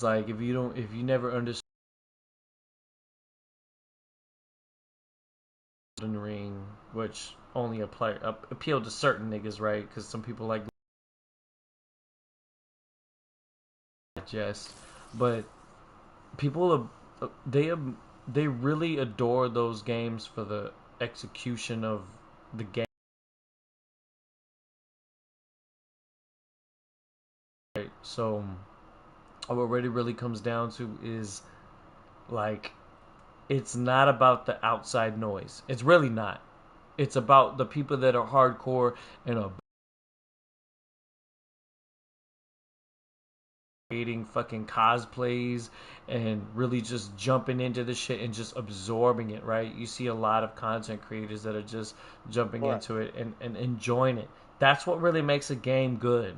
like if you never understood the ring, which only appeal to certain niggas, right? Because some people like digest, but people they really adore those games for the execution of the game. Right? So what really comes down to is like it's not about the outside noise. It's really not. It's about the people that are hardcore and are creating fucking cosplays and really just jumping into the shit and just absorbing it, right? You see a lot of content creators that are just jumping Right. into it and enjoying it. That's what really makes a game good.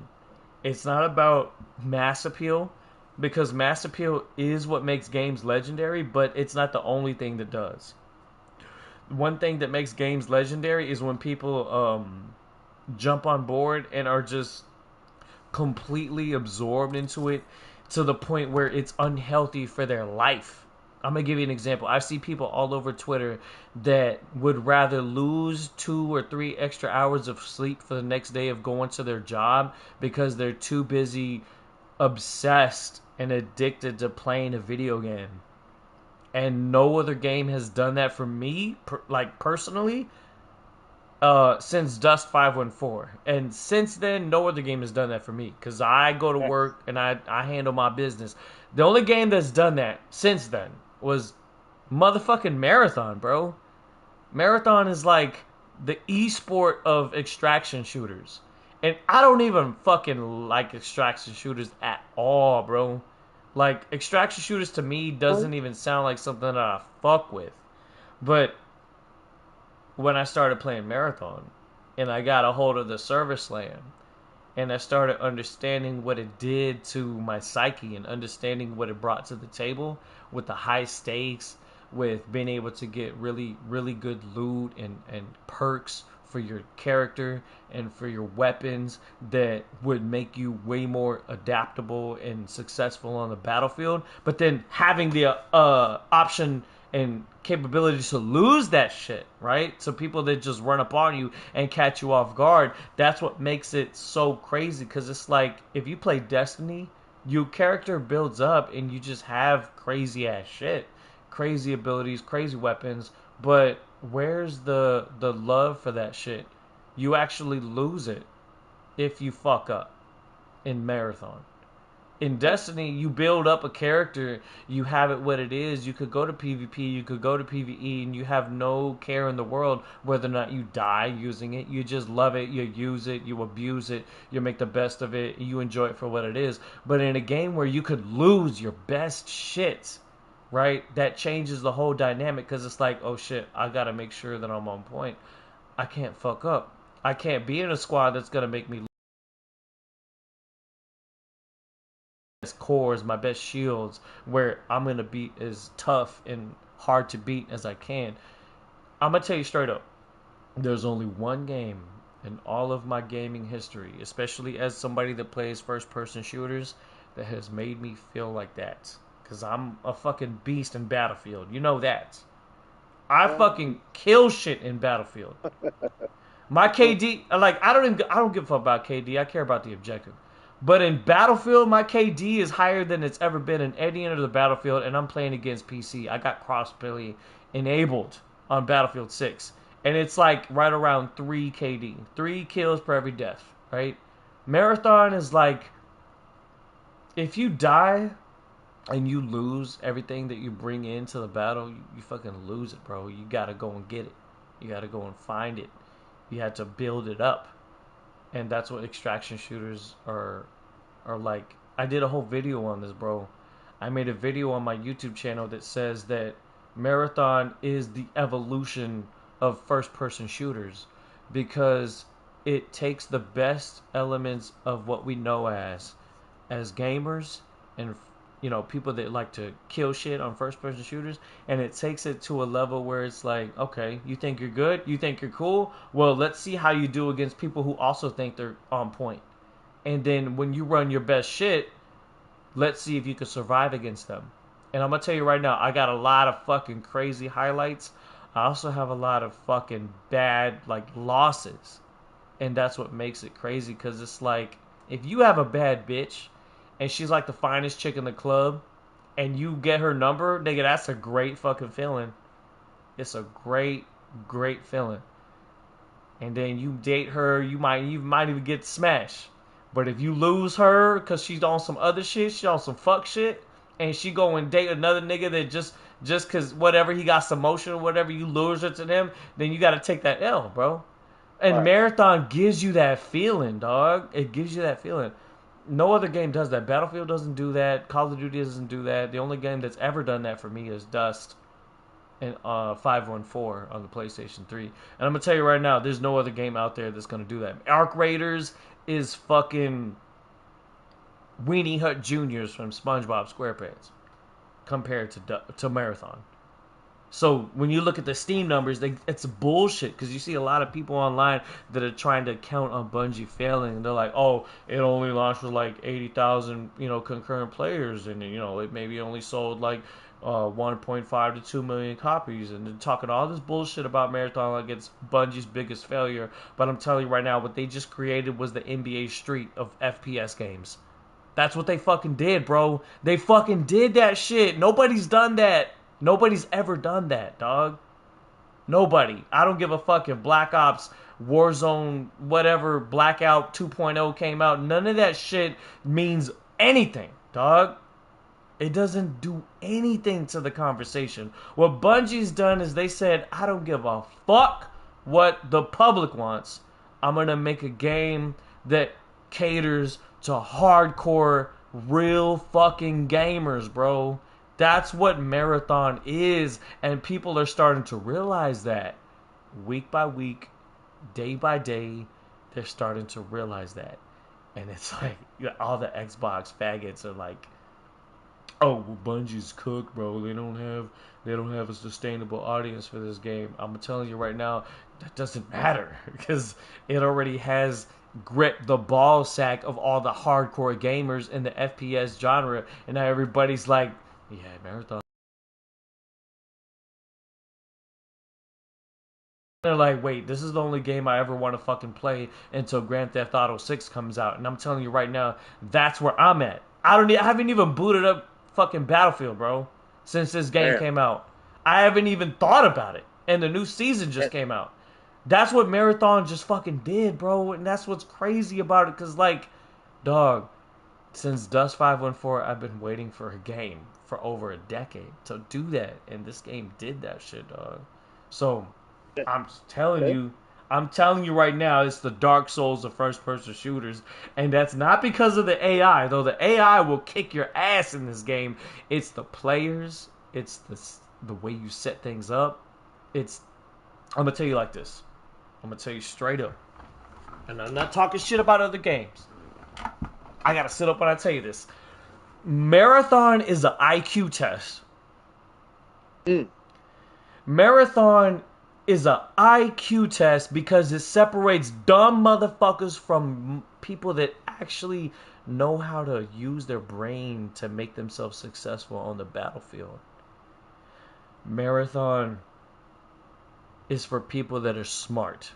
It's not about mass appeal because mass appeal is what makes games legendary, but it's not the only thing that does. One thing that makes games legendary is when people jump on board and are just completely absorbed into it to the point where it's unhealthy for their life. I'm gonna give you an example. I see people all over Twitter that would rather lose 2 or 3 extra hours of sleep for the next day of going to their job because they're too busy, obsessed, and addicted to playing a video game. And no other game has done that for me, like personally, since Dust 514. And since then, no other game has done that for me. Because I go to work and I handle my business. The only game that's done that since then was motherfucking Marathon, bro. Marathon is like the esport of extraction shooters. And I don't even fucking like extraction shooters at all, bro. Like, extraction shooters to me doesn't even sound like something that I fuck with. But when I started playing Marathon and I got a hold of the service land and I started understanding what it did to my psyche and understanding what it brought to the table with the high stakes, with being able to get really, really good loot and perks for your character and for your weapons that would make you way more adaptable and successful on the battlefield. But then having the option and capability to lose that shit, right? So people that just run up on you and catch you off guard, that's what makes it so crazy because it's like if you play Destiny, your character builds up and you just have crazy ass shit, crazy abilities, crazy weapons, but where's the love for that shit? You actually lose it if you fuck up in Marathon. In Destiny, you build up a character, you have it what it is. You could go to PvP, you could go to PvE, and you have no care in the world whether or not you die using it. You just love it, you use it, you abuse it, you make the best of it, you enjoy it for what it is. But in a game where you could lose your best shit, right? That changes the whole dynamic because it's like, oh shit, I gotta make sure that I'm on point. I can't fuck up. I can't be in a squad that's gonna make me cores, my best shields, where I'm gonna be as tough and hard to beat as I can. I'm gonna tell you straight up, there's only one game in all of my gaming history, especially as somebody that plays first person shooters, that has made me feel like that. Cause I'm a fucking beast in Battlefield. You know that. I fucking kill shit in Battlefield. My KD, like I don't give a fuck about KD. I care about the objective. But in Battlefield, my KD is higher than it's ever been in any other Battlefield, and I'm playing against PC. I got crossplay enabled on Battlefield 6, and it's like right around 3 KD, 3 kills per every death, right? Marathon is like if you die and you lose everything that you bring into the battle, you fucking lose it, bro. You gotta go and get it. You gotta go and find it. You had to build it up, and that's what extraction shooters are like. I did a whole video on this, bro. I made a video on my YouTube channel that says that Marathon is the evolution of first person shooters because it takes the best elements of what we know as gamers and people that like to kill shit on first person shooters, and it takes it to a level where it's like, okay, you think you're good, you think you're cool, well, let's see how you do against people who also think they're on point. And then when you run your best shit, Let's see if you can survive against them. And I'm gonna tell you right now, I got a lot of fucking crazy highlights. I also have a lot of fucking bad like losses, and that's what makes it crazy. Cause it's like if you have a bad bitch, and she's like the finest chick in the club, and you get her number, nigga, that's a great fucking feeling. It's a great feeling. And then you date her, you might even get smashed. But if you lose her because she's on some other shit, she's on some fuck shit, and she go and date another nigga that just cause whatever he got some motion or whatever, you lose her to them, then you got to take that L, bro. And Right. Marathon gives you that feeling, dog. It gives you that feeling. No other game does that. Battlefield doesn't do that. Call of Duty doesn't do that. The only game that's ever done that for me is Dust and 514 on the PlayStation 3. And I'm gonna tell you right now, there's no other game out there that's gonna do that. Arc Raiders is fucking Weenie Hut Juniors from SpongeBob SquarePants compared to Marathon. So when you look at the Steam numbers, it's bullshit because you see a lot of people online that are trying to count on Bungie failing. And they're like, "Oh, it only launched with like 80,000, concurrent players, and it maybe only sold like 1.5 to 2 million copies." And they're talking all this bullshit about Marathon like it's Bungie's biggest failure. But I'm telling you right now, what they just created was the NBA Street of FPS games. That's what they fucking did, bro. They fucking did that shit. Nobody's done that. Nobody's ever done that, dog. Nobody. I don't give a fuck if Black Ops, Warzone, whatever, Blackout 2.0 came out. None of that shit means anything, dog. It doesn't do anything to the conversation. What Bungie's done is they said, I don't give a fuck what the public wants. I'm going to make a game that caters to hardcore, real fucking gamers, bro. That's what Marathon is, and people are starting to realize that. Week by week, day by day, they're starting to realize that. And it's like all the Xbox faggots are like, "Oh, well, Bungie's cooked, bro. They don't have a sustainable audience for this game." I'm telling you right now, that doesn't matter because it already has gripped the ball sack of all the hardcore gamers in the FPS genre, and now everybody's like, "Yeah, Marathon." They're like, "Wait, this is the only game I ever want to fucking play until Grand Theft Auto 6 comes out." And I'm telling you right now, that's where I'm at. I haven't even booted up fucking Battlefield, bro, since this game Man. came out. I haven't even thought about it. And the new season just And, came out. That's what Marathon just fucking did, bro. And that's what's crazy about it. Cause like, dog, since Dust 514, I've been waiting for a game for over a decade to do that. And this game did that shit, dog. So I'm telling okay. you, I'm telling you right now, it's the Dark Souls of first-person shooters, and that's not because of the AI. Though the AI will kick your ass in this game. It's the players. It's the way you set things up. It's I'm gonna tell you like this. I'm gonna tell you straight up, and I'm not talking shit about other games. I gotta sit up when I tell you this. Marathon is an IQ test. Mm. Marathon is a IQ test because it separates dumb motherfuckers from people that actually know how to use their brain to make themselves successful on the battlefield. Marathon is for people that are smart.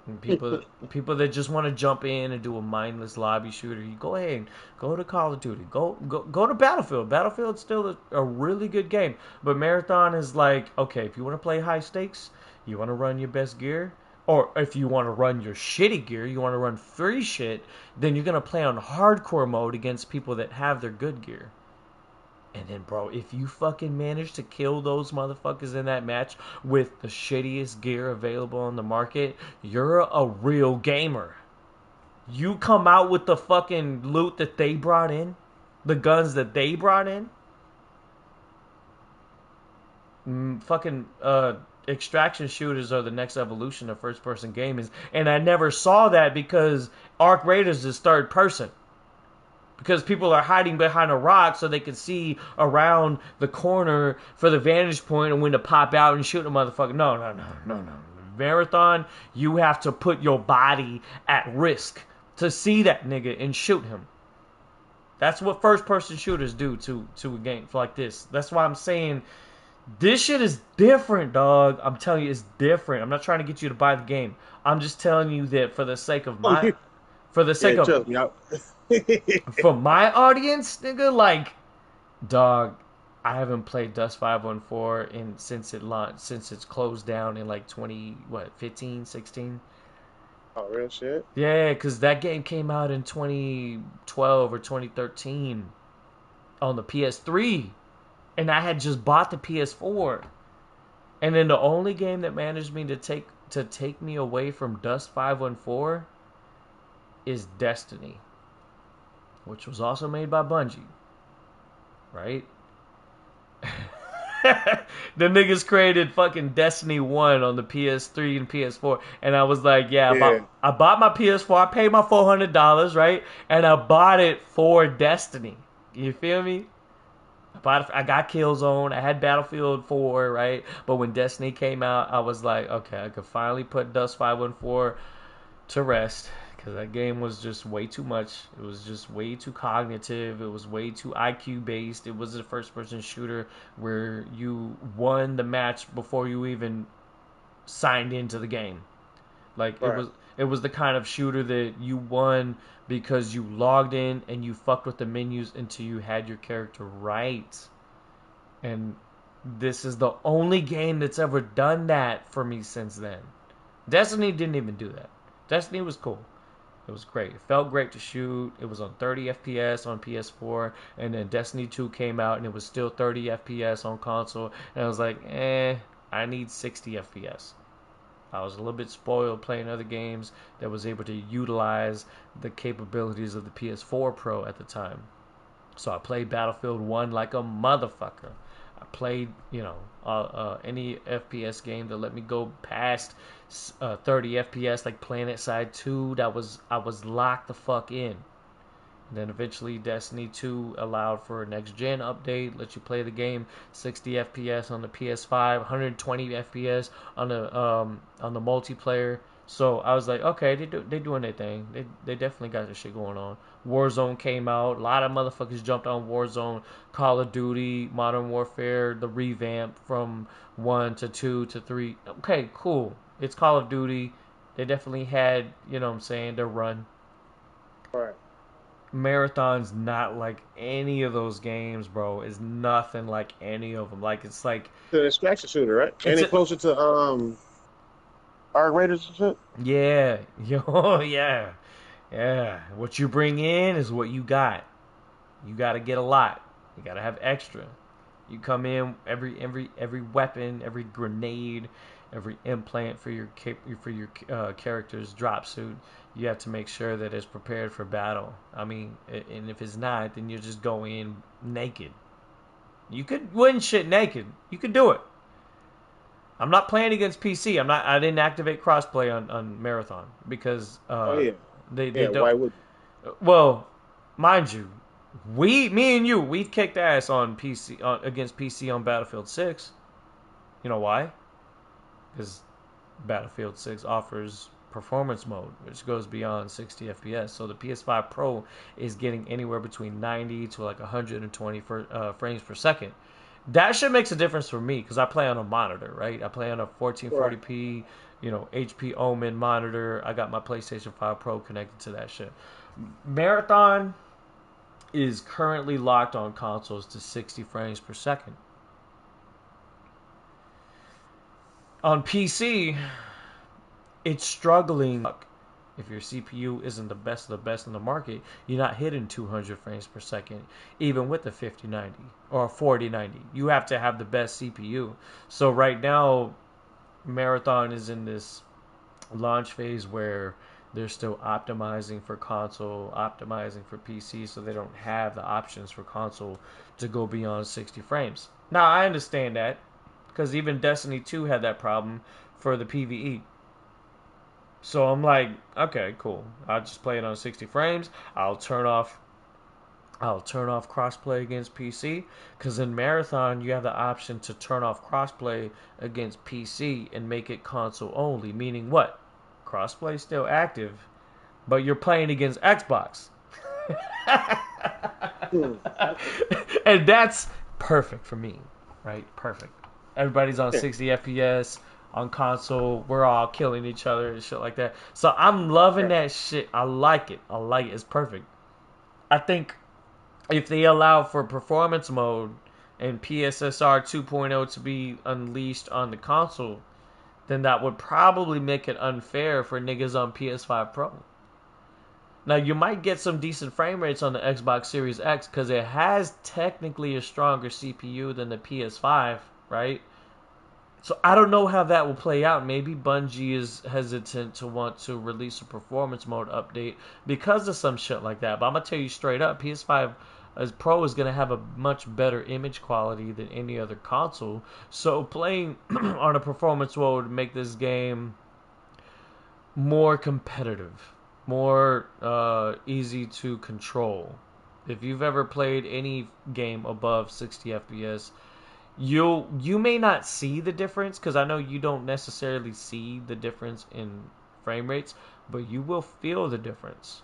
And people that just want to jump in and do a mindless lobby shooter. You go ahead and go to Call of Duty. Go to Battlefield. Battlefield's still a really good game. But Marathon is like, okay, if you want to play high stakes, you want to run your best gear, or if you want to run your shitty gear, you want to run free shit, then you're gonna play on hardcore mode against people that have their good gear. And then, bro, if you fucking manage to kill those motherfuckers in that match with the shittiest gear available on the market, you're a real gamer. You come out with the fucking loot that they brought in, the guns that they brought in, fucking extraction shooters are the next evolution of first person gaming. And I never saw that because Arc Raiders is third person. Because people are hiding behind a rock so they can see around the corner for the vantage point and when to pop out and shoot a motherfucker. No. Marathon, you have to put your body at risk to see that nigga and shoot him. That's what first person shooters do to a game like this. That's why I'm saying this shit is different, dog. I'm telling you, it's different. I'm not trying to get you to buy the game. I'm just telling you that for the sake of Oh, my, for the sake yeah, of, trust me. for my audience, nigga, like, dog, I haven't played Dust 514 since it launched, since it's closed down in like 20, what, 15, 16. Oh, real shit. Yeah, because that game came out in 2012 or 2013 on the PS3, and I had just bought the PS4. And then the only game that managed me to take me away from Dust 514 is Destiny, which was also made by Bungie, right? The niggas created fucking Destiny 1 on the PS3 and PS4, and I was like, yeah, Yeah, I bought my PS4, I paid my $400, right? And I bought it for Destiny. You feel me? I got Killzone. I had Battlefield 4, right? But when Destiny came out, I was like, okay, I could finally put Dust 514 to rest because that game was just way too much. It was just way too cognitive. It was way too IQ based. It was a first person shooter where you won the match before you even signed into the game. Like right. it was the kind of shooter that you won because you logged in and you fucked with the menus until you had your character right. And this is the only game that's ever done that for me since then. Destiny didn't even do that. Destiny was cool. It was great. It felt great to shoot. It was on 30 FPS on PS4, and then Destiny 2 came out, and it was still 30 FPS on console. And I was like, I need 60 FPS. I was a little bit spoiled playing other games that was able to utilize the capabilities of the PS4 Pro at the time. So I played Battlefield 1 like a motherfucker. I played, any FPS game that let me go past 30 FPS, like Planet Side 2. I was locked the fuck in. And then eventually Destiny 2 allowed for a next gen update, let you play the game 60 FPS on the PS5, 120 FPS on the multiplayer. So I was like, okay, they doing their thing. They definitely got this shit going on. Warzone came out. A lot of motherfuckers jumped on Warzone. Call of Duty, Modern Warfare, the revamp from 1 to 2 to 3. Okay, cool. It's Call of Duty. They definitely had, you know what I'm saying, their run. Right. Marathon's not like any of those games, bro. It's nothing like any of them. Like it's like The extraction shooter, right? Ain't it's it a closer to Arc Raiders and shit? yeah, yo, yeah, yeah. What you bring in is what you got. You got to get a lot. You got to have extra. You come in every weapon, every grenade, every implant for your character's drop suit. You have to make sure that it's prepared for battle. I mean, and if it's not, then you just go in naked. You could win shit naked. You could do it. I'm not playing against PC. I'm not. I didn't activate crossplay on Marathon because Oh yeah, they yeah. don't. Why would Well, mind you, me and you, we've kicked ass on PC against PC on Battlefield 6. You know why? Because Battlefield 6 offers performance mode, which goes beyond 60 FPS. So the PS5 Pro is getting anywhere between 90 to like 120 frames per second. That shit makes a difference for me because I play on a monitor, right? I play on a right? 1440p, HP Omen monitor. I got my PlayStation 5 Pro connected to that shit. Marathon is currently locked on consoles to 60 frames per second. On PC, it's struggling. If your CPU isn't the best of the best in the market, you're not hitting 200 frames per second, even with the 5090 or 4090. You have to have the best CPU. So right now, Marathon is in this launch phase where they're still optimizing for console, optimizing for PC, so they don't have the options for console to go beyond 60 frames. Now, I understand that because even Destiny 2 had that problem for the PvE. So I'm like, okay, cool. I'll just play it on 60 frames. I'll turn off crossplay against PC because in Marathon you have the option to turn off crossplay against PC and make it console only. Meaning what? Crossplay is still active, but you're playing against Xbox. And that's perfect for me, right? Perfect. Everybody's on Yeah. 60 FPS on console. We're all killing each other and shit like that. So I'm loving Yeah. that shit. I like it. I like it. It's perfect. I think if they allow for performance mode and PSSR 2.0 to be unleashed on the console, then that would probably make it unfair for niggas on PS5 Pro. Now you might get some decent frame rates on the Xbox Series X because it has technically a stronger CPU than the PS5, right? So I don't know how that will play out. Maybe Bungie is hesitant to want to release a performance mode update because of some shit like that. But I'm gonna tell you straight up, PS5 as Pro is gonna have a much better image quality than any other console. So playing on a performance mode would make this game more competitive, more easy to control. If you've ever played any game above 60 FPS, you may not see the difference because I know you don't necessarily see the difference in frame rates, but you will feel the difference.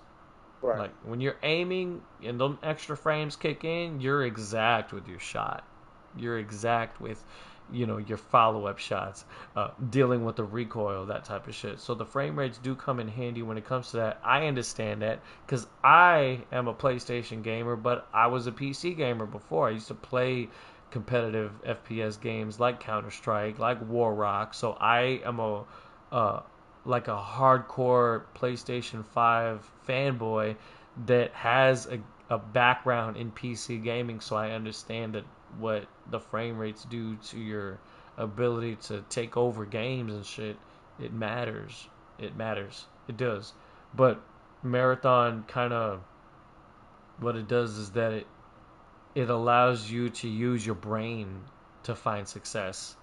Right. Like when you're aiming and those extra frames kick in, you're exact with your shot. You're exact with, your follow up shots, dealing with the recoil, that type of shit. So the frame rates do come in handy when it comes to that. I understand that because I am a PlayStation gamer, but I was a PC gamer before. I used to play competitive FPS games like Counter Strike, like War Rock. So I am uh, like a hardcore PlayStation 5 fanboy that has a background in PC gaming, so I understand that what the frame rates do to your ability to take over games and shit. It matters. It matters. It does. But Marathon kind of what it does is that it allows you to use your brain to find success.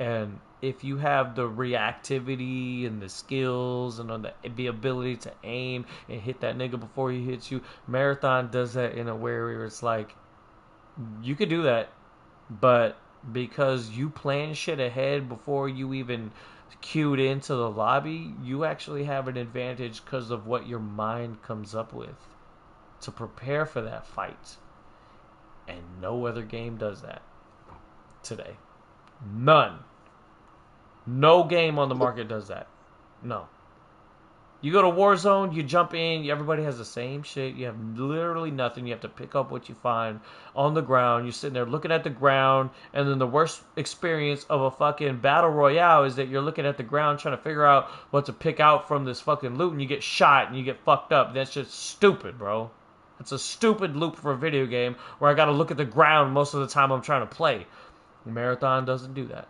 And if you have the reactivity and the skills and on the ability to aim and hit that nigga before he hits you, Marathon does that in a way where it's like you could do that, but because you plan shit ahead before you even queued into the lobby, you actually have an advantage because of what your mind comes up with to prepare for that fight. And no other game does that today. None. No game on the market does that. No. You go to Warzone, you jump in, everybody has the same shit. You have literally nothing. You have to pick up what you find on the ground. You're sitting there looking at the ground, and then the worst experience of a fucking battle royale is that you're looking at the ground trying to figure out what to pick out from this fucking loot, and you get shot and you get fucked up. That's just stupid, bro. It's a stupid loop for a video game where I gotta look at the ground most of the time I'm trying to play. Marathon doesn't do that.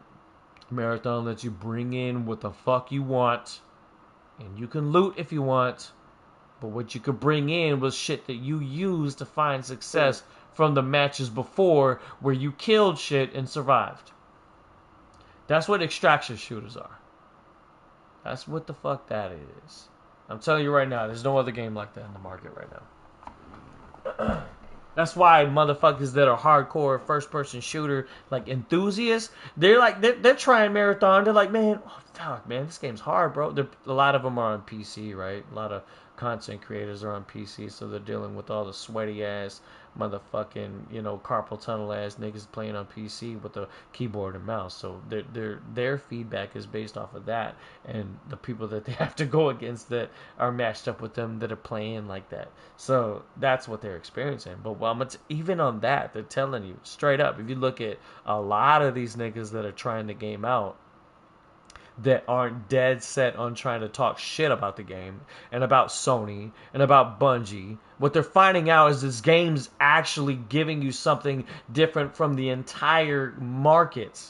Marathon lets you bring in what the fuck you want, and you can loot if you want, but what you could bring in was shit that you used to find success from the matches before where you killed shit and survived. That's what extraction shooters are. That's what the fuck that is. I'm telling you right now, there's no other game like that in the market right now. That's why motherfuckers that are hardcore first person shooter like enthusiasts, they're trying Marathon. They're like, man, oh, fuck, man, this game's hard, bro. A lot of them are on PC, right? A lot of content creators are on PC, so they're dealing with all the sweaty ass motherfucking carpal tunnel ass niggas playing on PC with the keyboard and mouse. So their feedback is based off of that, and the people that they have to go against that are matched up with them that are playing like that. So that's what they're experiencing. But even on that, they're telling you straight up. If you look at a lot of these niggas that are trying the game out, that aren't dead set on trying to talk shit about the game and about Sony and about Bungie. What they're finding out is this game's actually giving you something different from the entire market.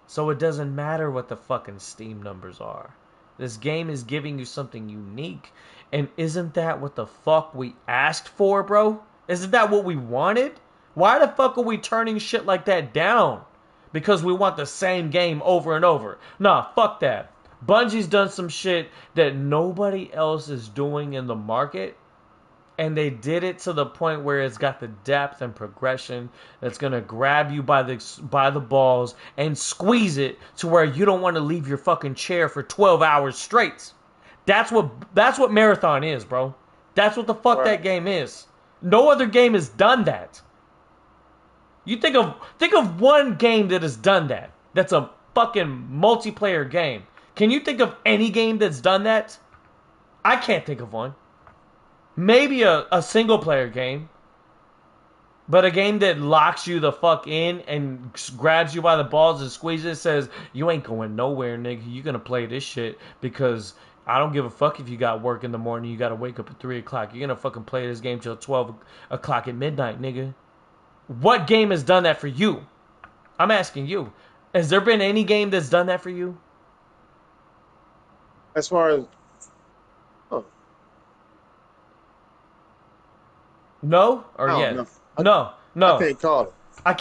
So it doesn't matter what the fucking Steam numbers are. This game is giving you something unique. And isn't that what the fuck we asked for, bro? Isn't that what we wanted? Why the fuck are we turning shit like that down? Because we want the same game over and over. Nah, fuck that. Bungie's done some shit that nobody else is doing in the market, and they did it to the point where it's got the depth and progression that's gonna grab you by the balls and squeeze it to where you don't want to leave your fucking chair for 12 hours straight. That's what Marathon is, bro. That's what the fuck Right. that game is. No other game has done that. You think of one game that has done that. That's a fucking multiplayer game. Can you think of any game that's done that? I can't think of one. Maybe a single player game, but a game that locks you the fuck in and grabs you by the balls and squeezes, says you ain't going nowhere, nigga. You gonna play this shit because I don't give a fuck if you got work in the morning. You gotta wake up at 3 o'clock. You're gonna fucking play this game till 12 o'clock at midnight, nigga. What game has done that for you? I'm asking you. Has there been any game that's done that for you? As far as, oh, No or I don't yes? know. No, I no. can't call it. I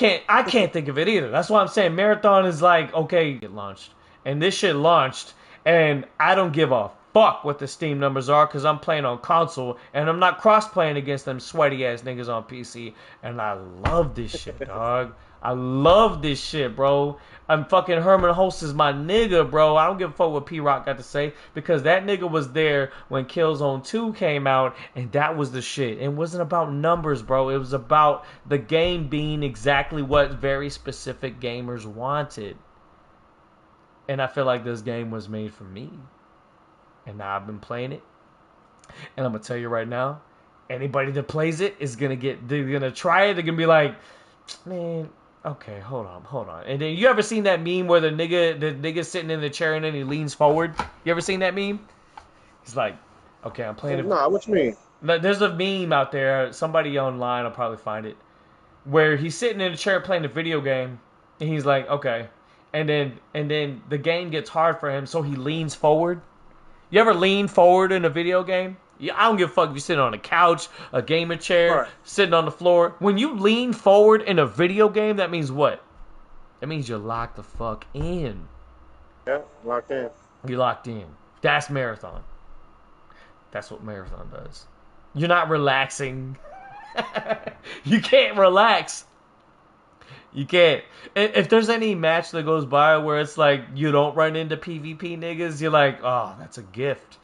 can't think of it either. That's why I'm saying Marathon is like, okay, get launched. And this shit launched and I don't give a fuck what the Steam numbers are because I'm playing on console and I'm not cross playing against them sweaty ass niggas on PC. And I love this shit, dog. I love this shit, bro. I'm fucking Herman Host is my nigga, bro. I don't give a fuck what P Rock got to say because that nigga was there when Killzone 2 came out and that was the shit. It wasn't about numbers, bro. It was about the game being exactly what very specific gamers wanted. And I feel like this game was made for me. And now I've been playing it. And I'm gonna tell you right now, anybody that plays it is they're gonna try it, they're gonna be like, man, okay, hold on. And then you ever seen that meme where the nigga sitting in the chair and then he leans forward? You ever seen that meme? He's like, okay, I'm playing it. Nah, what you mean? There's a meme out there, somebody online will probably find it, where he's sitting in a chair playing a video game, and he's like, okay. And then the game gets hard for him, so he leans forward. You ever lean forward in a video game? Yeah, I don't give a fuck if you're sitting on a couch, a gamer chair, Right. sitting on the floor. When you lean forward in a video game, that means what? That means you're locked the fuck in. Yeah, locked in. You're locked in. That's Marathon. That's what Marathon does. You're not relaxing. You can't relax. You can't. If there's any match that goes by where it's like you don't run into PvP niggas, you're like, oh, that's a gift.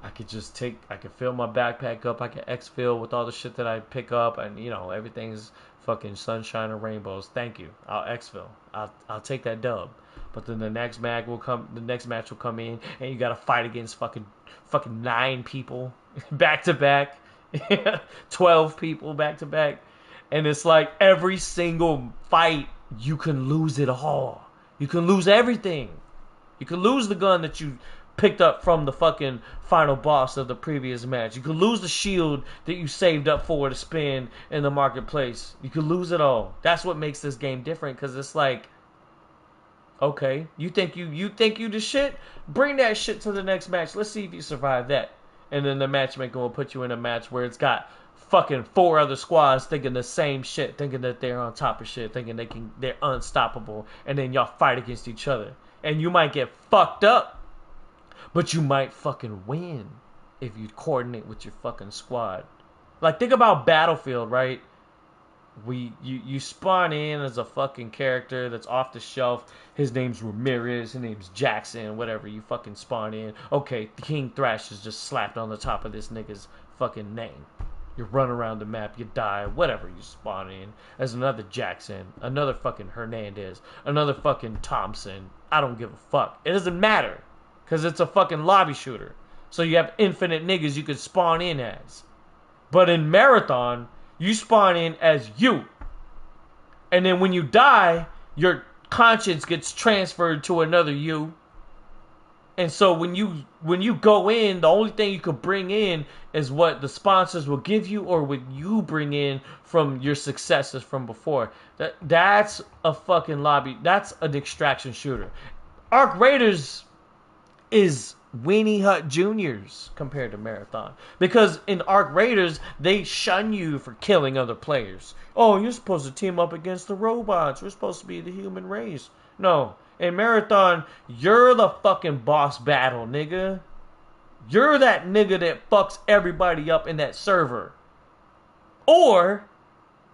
I could fill my backpack up. I can exfil with all the shit that I pick up, and everything's fucking sunshine and rainbows. Thank you. I'll exfil. I'll take that dub. But then the next match will come. The next match will come in, and you got to fight against fucking 9 people back to back, 12 people back to back, and it's like every single fight you can lose it all. You can lose everything. You can lose the gun that you picked up from the fucking final boss of the previous match. You could lose the shield that you saved up for to spend in the marketplace. You could lose it all. That's what makes this game different, because it's like, okay, you think you the shit? Bring that shit to the next match. Let's see if you survive that. And then the matchmaker will put you in a match where it's got fucking 4 other squads thinking the same shit, thinking that they're on top of shit, thinking they're unstoppable, and then y'all fight against each other. And you might get fucked up, but you might fucking win if you coordinate with your fucking squad. Like, think about Battlefield, right? You spawn in as a fucking character that's off the shelf. His name's Ramirez, his name's Jackson, whatever. You fucking spawn in. Okay, KingThrash is just slapped on the top of this nigga's fucking name. You run around the map, you die, whatever. You spawn in as another Jackson, another fucking Hernandez, another fucking Thompson. I don't give a fuck. It doesn't matter. Because it's a fucking lobby shooter. So you have infinite niggas you could spawn in as. But in Marathon, you spawn in as you. And then when you die, your conscience gets transferred to another you. And so when you go in, the only thing you could bring in is what the sponsors will give you or what you bring in from your successes from before. That's a fucking lobby. That's an extraction shooter. Arc Raiders is Weenie Hut Juniors compared to Marathon. Because in Arc Raiders, they shun you for killing other players. Oh, you're supposed to team up against the robots. We're supposed to be the human race. No. In Marathon, you're the fucking boss battle, nigga. You're that nigga that fucks everybody up in that server. Or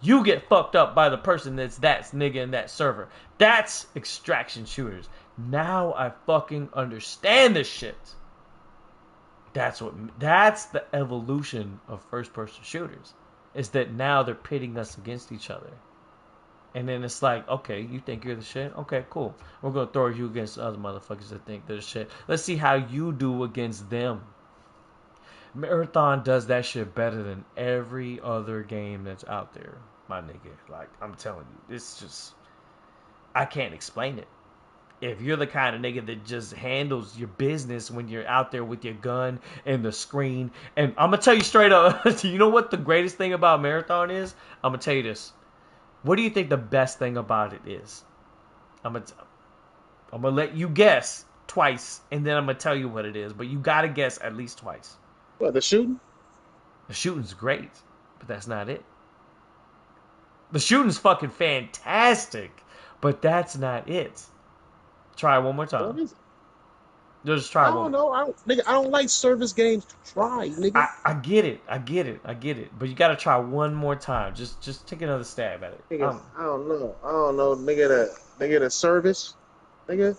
you get fucked up by the person that's nigga in that server. That's extraction shooters. Now I fucking understand this shit. That's the evolution of first person shooters. is that now they're pitting us against each other. And then it's like, okay, you think you're the shit? Okay, cool. We're gonna throw you against other motherfuckers that think they're the shit. Let's see how you do against them. Marathon does that shit better than every other game that's out there, my nigga. Like, I'm telling you, it's just, I can't explain it. If you're the kind of nigga that just handles your business when you're out there with your gun and the screen, and I'm gonna tell you straight up, you know what the greatest thing about Marathon is? I'm gonna tell you this. What do you think the best thing about it is? I'm gonna, I'm gonna let you guess twice, and then I'm gonna tell you what it is. But you gotta guess at least twice. What, the shooting? The shooting's great, but that's not it. The shooting's fucking fantastic, but that's not it. Try it one more What time. is it? Just I try one. don't know. I don't like service games to try, nigga. I get it. I get it. I get it. But you gotta try one more time. Just take another stab at it. Nigga, I don't know. I don't know, nigga the service, nigga.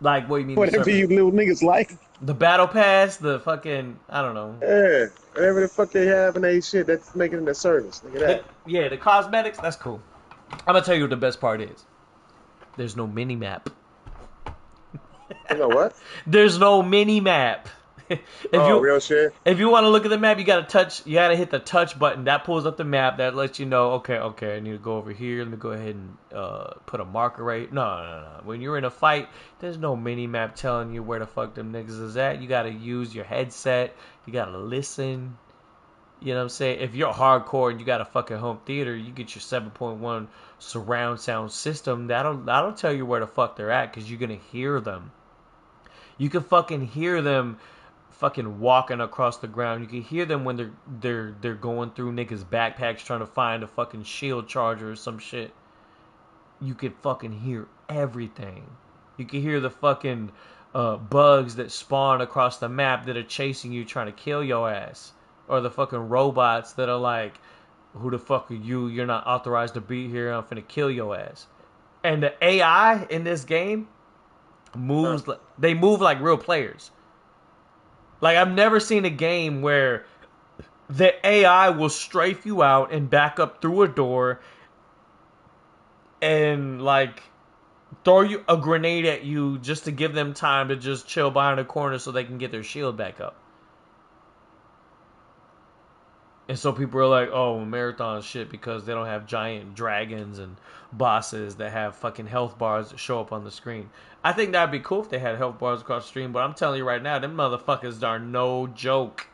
Like, what do you mean the Whatever service? you little niggas like. The battle pass, the fucking, I don't know. Yeah, whatever the fuck they have in they shit that's making it a service, nigga. That. Yeah, the cosmetics, that's cool. I'm gonna tell you what the best part is. There's no mini map. You know what? There's no mini map. Real shit. If you want to look at the map, you gotta hit the touch button. That pulls up the map. That lets you know, okay, I need to go over here. Let me go ahead and put a marker right. No. When you're in a fight, there's no mini map telling you where the fuck them niggas is at. You gotta use your headset. You gotta listen. You know what I'm saying? If you're hardcore and you got a fucking home theater, you get your 7.1 surround sound system. That'll tell you where the fuck they're at because you're gonna hear them. You can fucking hear them fucking walking across the ground. You can hear them when they're going through niggas' backpacks trying to find a fucking shield charger or some shit. You can fucking hear everything. You can hear the fucking bugs that spawn across the map that are chasing you, trying to kill your ass, or the fucking robots that are like, "Who the fuck are you? You're not authorized to be here. I'm finna kill your ass." And the AI in this game they move like real players. Like, I've never seen a game where the AI will strafe you out and back up through a door and like throw you a grenade at you just to give them time to just chill behind a corner so they can get their shield back up. And so people are like, oh, marathon shit because they don't have giant dragons and bosses that have fucking health bars that show up on the screen. I think that'd be cool if they had health bars across the screen, but I'm telling you right now, them motherfuckers are no joke.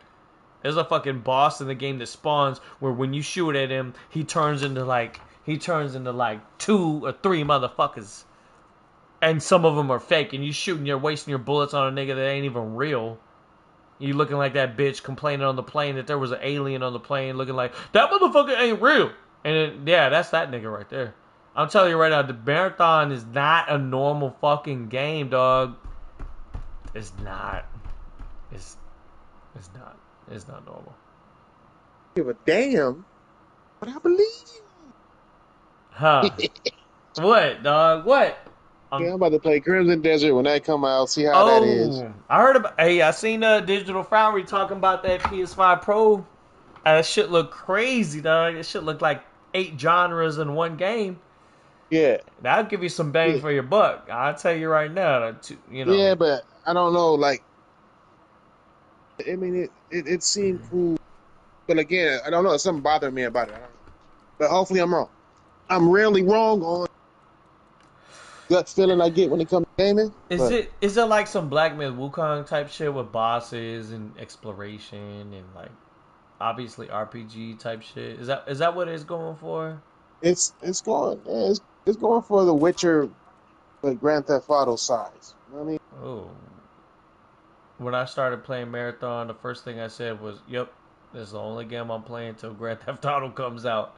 There's a fucking boss in the game that spawns where when you shoot at him, he turns into like 2 or 3 motherfuckers. And some of them are fake, and you shooting, you're wasting your bullets on a nigga that ain't even real. You looking like that bitch complaining on the plane that there was an alien on the plane, looking like that motherfucker ain't real. And then, yeah, that's that nigga right there. I'm telling you right now, the marathon is not a normal fucking game, dog. It's not. It's not. It's not normal. Give a damn, but I believe Huh? you. What, dog? What? Yeah, I'm about to play Crimson Desert when that come out. See how that is. Oh, I heard about. Hey, I seen Digital Foundry talking about that PS5 Pro. That shit look crazy, dog. That shit look like 8 genres in one game. Yeah. That'll give you some bang Yeah. for your buck. I'll tell you right now. You know. Yeah, but I don't know. Like, I mean, it seemed cool, but again, I don't know. Something bothering me about it. I don't know. But hopefully, I'm wrong. I'm rarely wrong on gut feeling I get when it comes to gaming. Is But it like some Black Myth Wukong type shit with bosses and exploration and like obviously RPG type shit? Is that what it's going for? it's going yeah, it's going for the Witcher, but Grand Theft Auto size. You know what I mean? Oh, when I started playing Marathon, the first thing I said was, "Yep, this is the only game I'm playing until Grand Theft Auto comes out."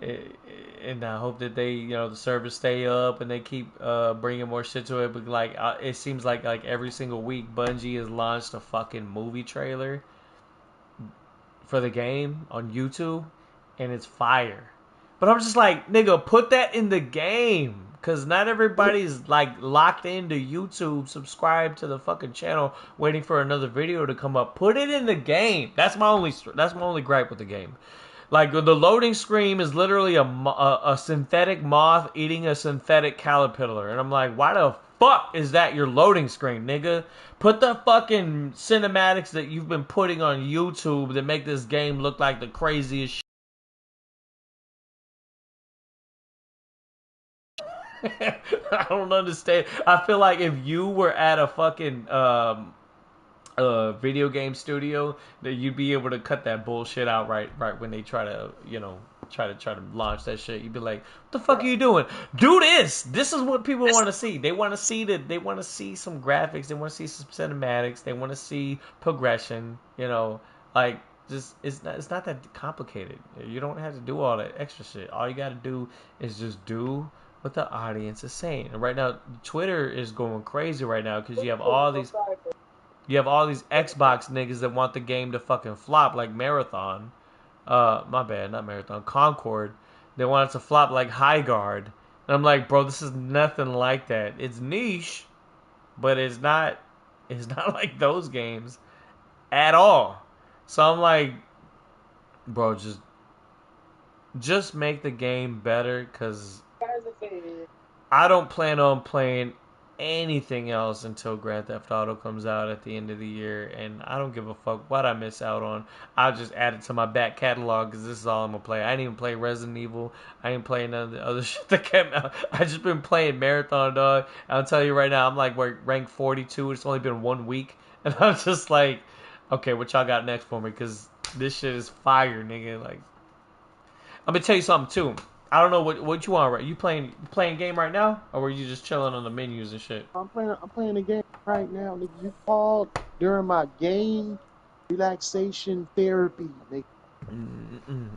And I hope that they, the servers stay up and they keep bringing more shit to it. But like, it seems like every single week, Bungie has launched a fucking movie trailer for the game on YouTube, and it's fire. But I'm just like, nigga, put that in the game. Because not everybody's like locked into YouTube, subscribed to the fucking channel, waiting for another video to come up. Put it in the game. That's my only gripe with the game. Like the loading screen is literally a synthetic moth eating a synthetic caterpillar, and I'm like, why the fuck is that your loading screen, nigga? Put the fucking cinematics that you've been putting on YouTube that make this game look like the craziest shit. I don't understand. I feel like if you were at a fucking video game studio, that you'd be able to cut that bullshit out right when they try to try to launch that shit. You'd be like, what the fuck are you doing? Do this. This is what people want to see. They want to see that. They want to see some graphics. They want to see some cinematics. They want to see progression. Like just it's not that complicated. You don't have to do all that extra shit. All you got to do is just do what the audience is saying. And right now, Twitter is going crazy right now because you have all these Xbox niggas that want the game to fucking flop like Marathon. My bad, not Marathon. Concord. They want it to flop like High Guard. And I'm like, bro, this is nothing like that. It's niche, but it's not like those games at all. So I'm like, bro, just make the game better, cause I don't plan on playing anything else until Grand Theft Auto comes out at the end of the year, and I don't give a fuck what I miss out on. I'll just add it to my back catalog because this is all I'm gonna play. I didn't even play Resident Evil. I ain't playing none of the other shit that came out. I just been playing Marathon, dog. I'll tell you right now, I'm like rank 42. It's only been 1 week, and I'm just like, okay, what y'all got next for me? Because this shit is fire, nigga. Like, I'm gonna tell you something too. I don't know what you want. Right? You playing game right now, or were you just chilling on the menus and shit? I'm playing the game right now, nigga. You called during my game relaxation therapy, nigga.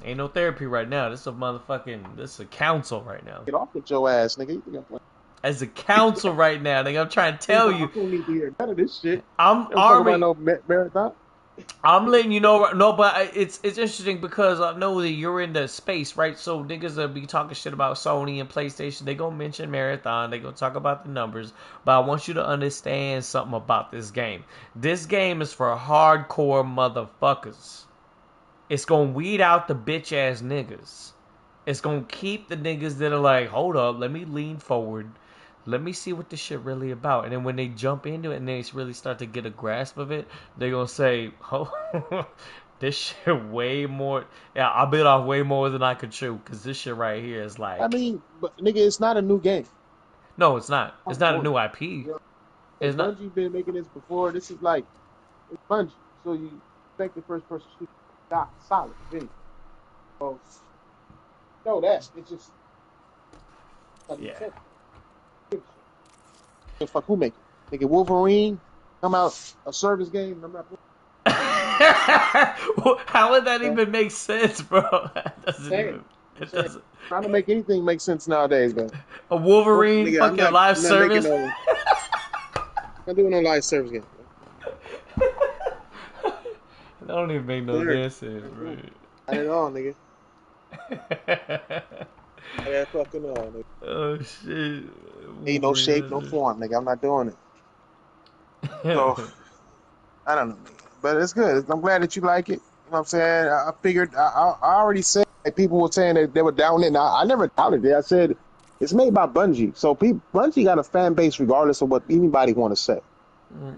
Ain't no therapy right now. This is a council right now. Get off with your ass, nigga. You think I'm playing? As a council right now, nigga. I'm trying to tell you. I don't need to hear none of this shit. I'm talking about no marathon. I'm letting you know. No, but it's interesting because I know that you're in the space, right? So niggas will be talking shit about Sony and PlayStation. They gonna mention Marathon. They gonna talk about the numbers. But I want you to understand something about this game. This game is for hardcore motherfuckers. It's gonna weed out the bitch ass niggas. It's gonna keep the niggas that are like, hold up, let me lean forward. Let me see what this shit really about. And then when they jump into it and they really start to get a grasp of it, they're going to say, oh, this shit way more. Yeah, I bit off way more than I could chew, because this shit right here is like. I mean, but nigga, it's not a new game. No, it's not. It's not a new IP. Yeah. It's not. Bungie been making this before. This is like, it's Bungie. So you expect the first person to shoot solid. Really. So, no, that. It's just. Yeah. Fuck, who make it? Nigga, Wolverine come out a service game. I'm not. How would that even make sense, bro? That doesn't even. It doesn't. Trying to make anything make sense nowadays, man. A Wolverine nigga, fucking live service. I'm not doing no live service game. That don't even make no damn sense, bro. Not at all, nigga. Yeah, fucking all, nigga. Oh shit. Ain't no shape, no form, nigga. I'm not doing it. So I don't know, but it's good. I'm glad that you like it. You know what I'm saying? I figured. I already said like, people were saying that they were down it. I never doubted it. I said it's made by Bungie, so Bungie got a fan base regardless of what anybody want to say.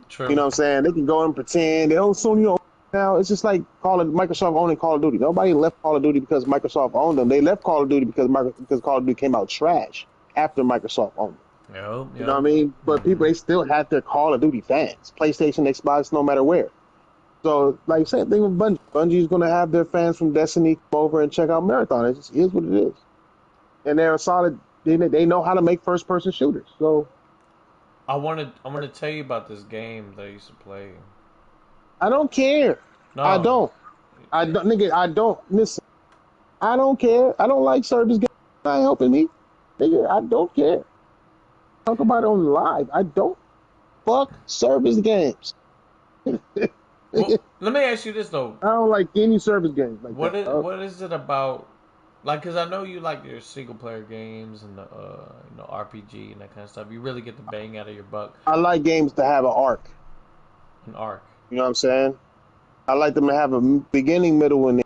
True. You know what I'm saying? They can go and pretend they own Sony. Now it's just like Microsoft owning Call of Duty. Nobody left Call of Duty because Microsoft owned them. They left Call of Duty because Call of Duty came out trash after Microsoft owned them. Yep. You know what I mean? But people, they still have their Call of Duty fans, PlayStation, Xbox, no matter where. So, like, same thing with Bungie. Bungie's going to have their fans from Destiny come over and check out Marathon. It just is what it is. And they're a solid. They know how to make first-person shooters. So, I want to tell you about this game that I used to play. I don't care. No. I don't, nigga. I don't listen. I don't care. I don't like service games. Not helping me, nigga. I don't care. Talk about it on live. I don't fuck service games. Well, let me ask you this though. I don't like any service games. Like what is it about Like, cause I know you like your single player games and the RPG and that kind of stuff. You really get the bang out of your buck. I like games to have an arc. An arc. You know what I'm saying? I like them to have a beginning, middle, and end.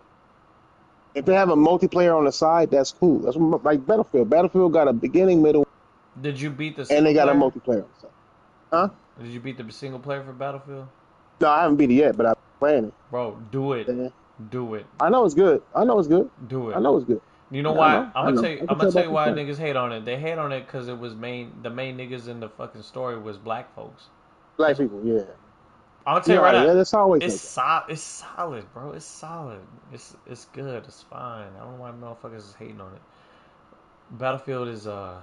If they have a multiplayer on the side, that's cool. That's like Battlefield. Battlefield got a beginning, middle, Did you beat the and single they got a player? multiplayer on the side. Huh? Did you beat the single player for Battlefield? No, I haven't beat it yet, but I'm playing Bro, do it. it. Do it. I know it's good. I know it's good. Do I it. know it's good. You know Yeah, I why? know. I know. I I'm can gonna tell tell by you some why friends. niggas hate on it. They hate on it because it was the main niggas in the fucking story was black folks. Black That's people, yeah. I'm gonna tell You you know right how now. yeah, that's always like that. It's solid, bro. It's solid. It's good. It's fine. I don't know why motherfuckers is hating on it. Battlefield is I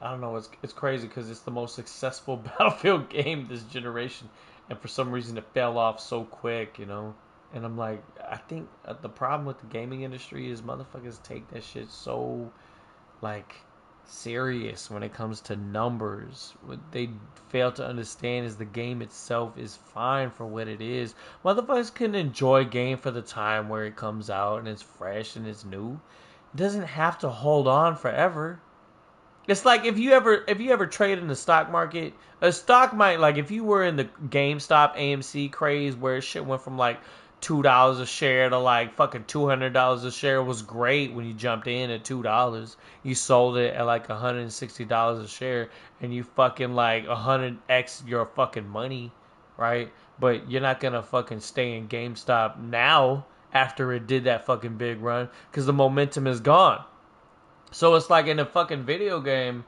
don't know. It's crazy because it's the most successful Battlefield game this generation, and for some reason it fell off so quick, you know. And I'm like, I think the problem with the gaming industry is motherfuckers take that shit so like serious when it comes to numbers. What they fail to understand is the game itself is fine for what it is. Motherfuckers can enjoy a game for the time where it comes out and it's fresh and it's new. It doesn't have to hold on forever. It's like if you ever trade in the stock market, a stock might like if you were in the GameStop AMC craze where shit went from like $2 a share to like fucking $200 a share was great when you jumped in at $2. You sold it at like $160 a share and you fucking like 100x your fucking money, right? But you're not gonna fucking stay in GameStop now after it did that fucking big run because the momentum is gone. So it's like in a fucking video game,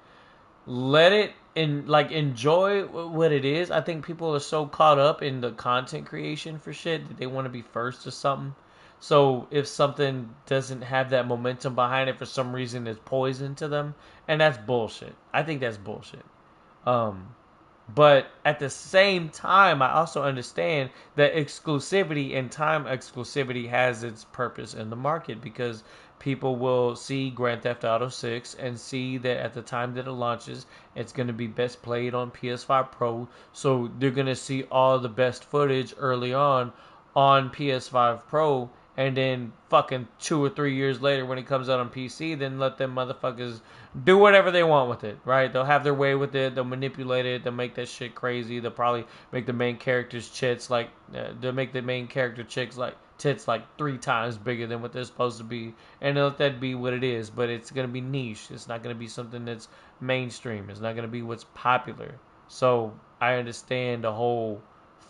let it in like enjoy what it is. I think people are so caught up in the content creation for shit that they want to be first to something. So if something doesn't have that momentum behind it for some reason, it's poison to them, and that's bullshit. I think that's bullshit. Um, but at the same time, I also understand that exclusivity and time exclusivity has its purpose in the market because people will see Grand Theft Auto 6 and see that at the time that it launches, it's going to be best played on PS5 Pro. So they're going to see all the best footage early on PS5 Pro. And then fucking 2 or 3 years later, when it comes out on PC, then let them motherfuckers do whatever they want with it, right? They'll have their way with it. They'll manipulate it. They'll make that shit crazy. They'll probably make the main character's chits like they'll make the main character chicks like tits like 3 times bigger than what they're supposed to be, and let that be what it is. But it's gonna be niche. It's not gonna be something that's mainstream. It's not gonna be what's popular. So I understand the whole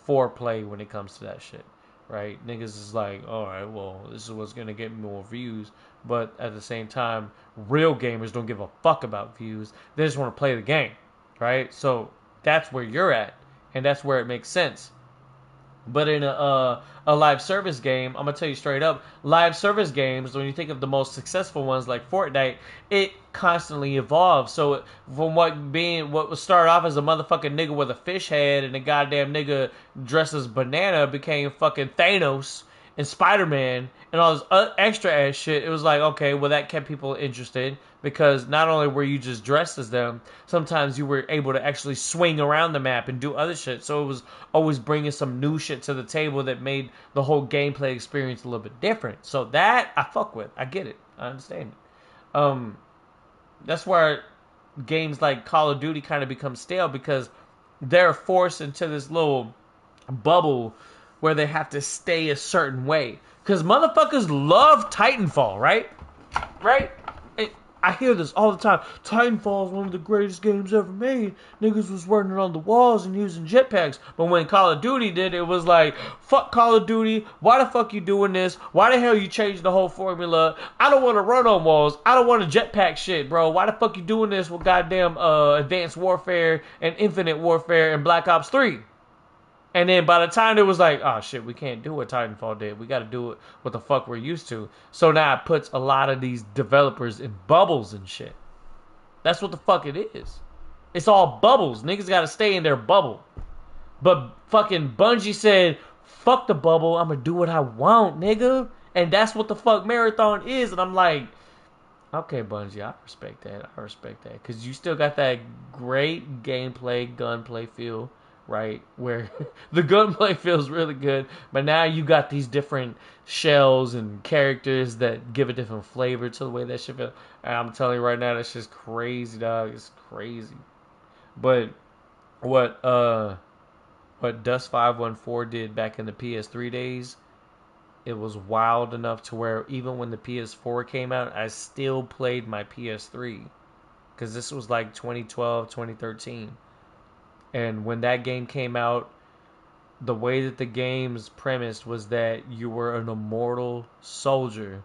foreplay when it comes to that shit, right? Niggas is like, all right, well, this is what's gonna get me more views, but at the same time, real gamers don't give a fuck about views. They just want to play the game, right? So that's where you're at, and that's where it makes sense. But in a live service game, I'm gonna tell you straight up, live service games, when you think of the most successful ones like Fortnite, it constantly evolves. So from what was started off as a motherfucking nigga with a fish head and a goddamn nigga dressed as banana became fucking Thanos and Spider Man and all this extra ass shit. It was like, okay, well that kept people interested because not only were you just dressed as them, sometimes you were able to actually swing around the map and do other shit. So it was always bringing some new shit to the table that made the whole gameplay experience a little bit different. So that I fuck with. I get it. I understand it. That's where games like Call of Duty kind of become stale because they're forced into this little bubble where they have to stay a certain way. Because motherfuckers love Titanfall, right? Right? I hear this all the time. Titanfall is one of the greatest games ever made. Niggas was running on the walls and using jetpacks. But when Call of Duty did, it was like, fuck Call of Duty. Why the fuck you doing this? Why the hell you changed the whole formula? I don't want to run on walls. I don't want to jetpack shit, bro. Why the fuck you doing this with goddamn Advanced Warfare and Infinite Warfare and Black Ops 3? And then by the time it was like, oh shit, we can't do what Titanfall did. We got to do it what the fuck we're used to. So now it puts a lot of these developers in bubbles and shit. That's what the fuck it is. It's all bubbles. Niggas got to stay in their bubble. But fucking Bungie said, fuck the bubble. I'm going to do what I want, nigga. And that's what the fuck Marathon is. And I'm like, okay, Bungie, I respect that. I respect that. Because you still got that great gameplay, gunplay feel, right? Where the gunplay feels really good, but now you got these different shells and characters that give a different flavor to the way that shit feels. And I'm telling you right now, that's just crazy, dog. It's crazy. But what uh what Dust 514 did back in the PS3 days, it was wild enough to where even when the PS4 came out, I still played my PS3 because this was like 2012, 2013. And when that game came out, the way that the game's premised was that you were an immortal soldier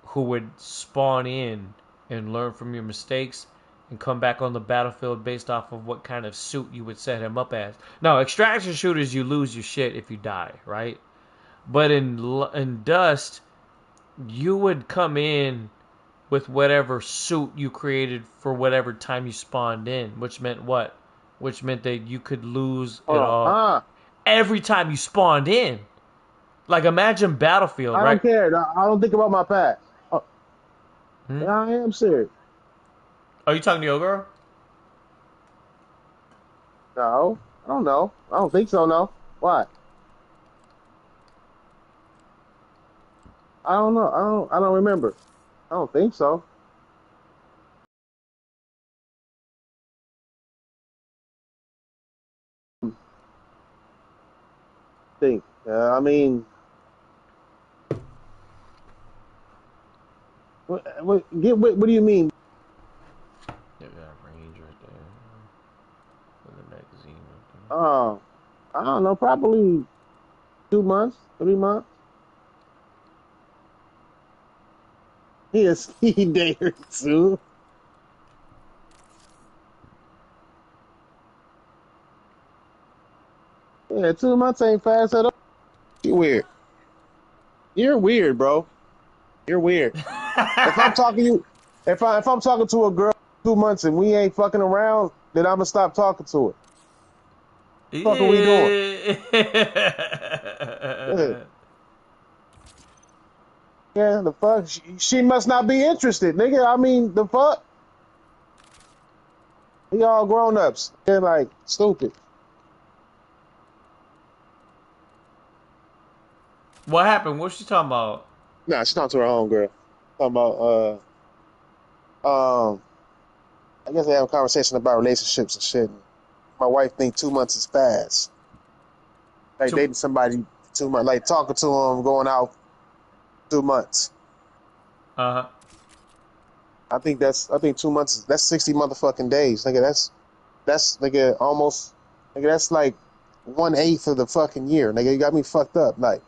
who would spawn in and learn from your mistakes and come back on the battlefield based off of what kind of suit you would set him up as. Now, extraction shooters, you lose your shit if you die, right? But in Dust, you would come in with whatever suit you created for whatever time you spawned in, which meant what? Which meant that you could lose it Hold all on. every time you spawned in. Like imagine Battlefield, I right? don't care. I don't think about my past. Oh, Hmm? yeah, I am serious. Are you talking to your girl? No, I don't know. I don't think so. No. Why? I don't know. I don't remember. I don't think so. Think. I mean, what do you mean? Yeah, got range right there. With the magazine right Uh, I don't know. Probably 2 months, 3 months. He is he there too. Yeah, 2 months ain't fast at all. You weird. You're weird, bro. You're weird. If I'm there. talking you, if I'm talking to a girl 2 months and we ain't fucking around, then I'm gonna stop talking to her. Fuck are we doing? Yeah, Yeah. yeah, the fuck. She must not be interested, nigga. I mean, the fuck. We all grown ups. They're like stupid. What happened? What's she talking about? Nah, she's talking to her own girl. Talking about um. I guess they have a conversation about relationships and shit. My wife think 2 months is fast. Like To dating somebody 2 months, like talking to them, going out 2 months. uh I think 2 months. That's 60 motherfucking days, nigga. That's nigga almost nigga. That's like 1/8 of the fucking year, nigga. You got me fucked up. Like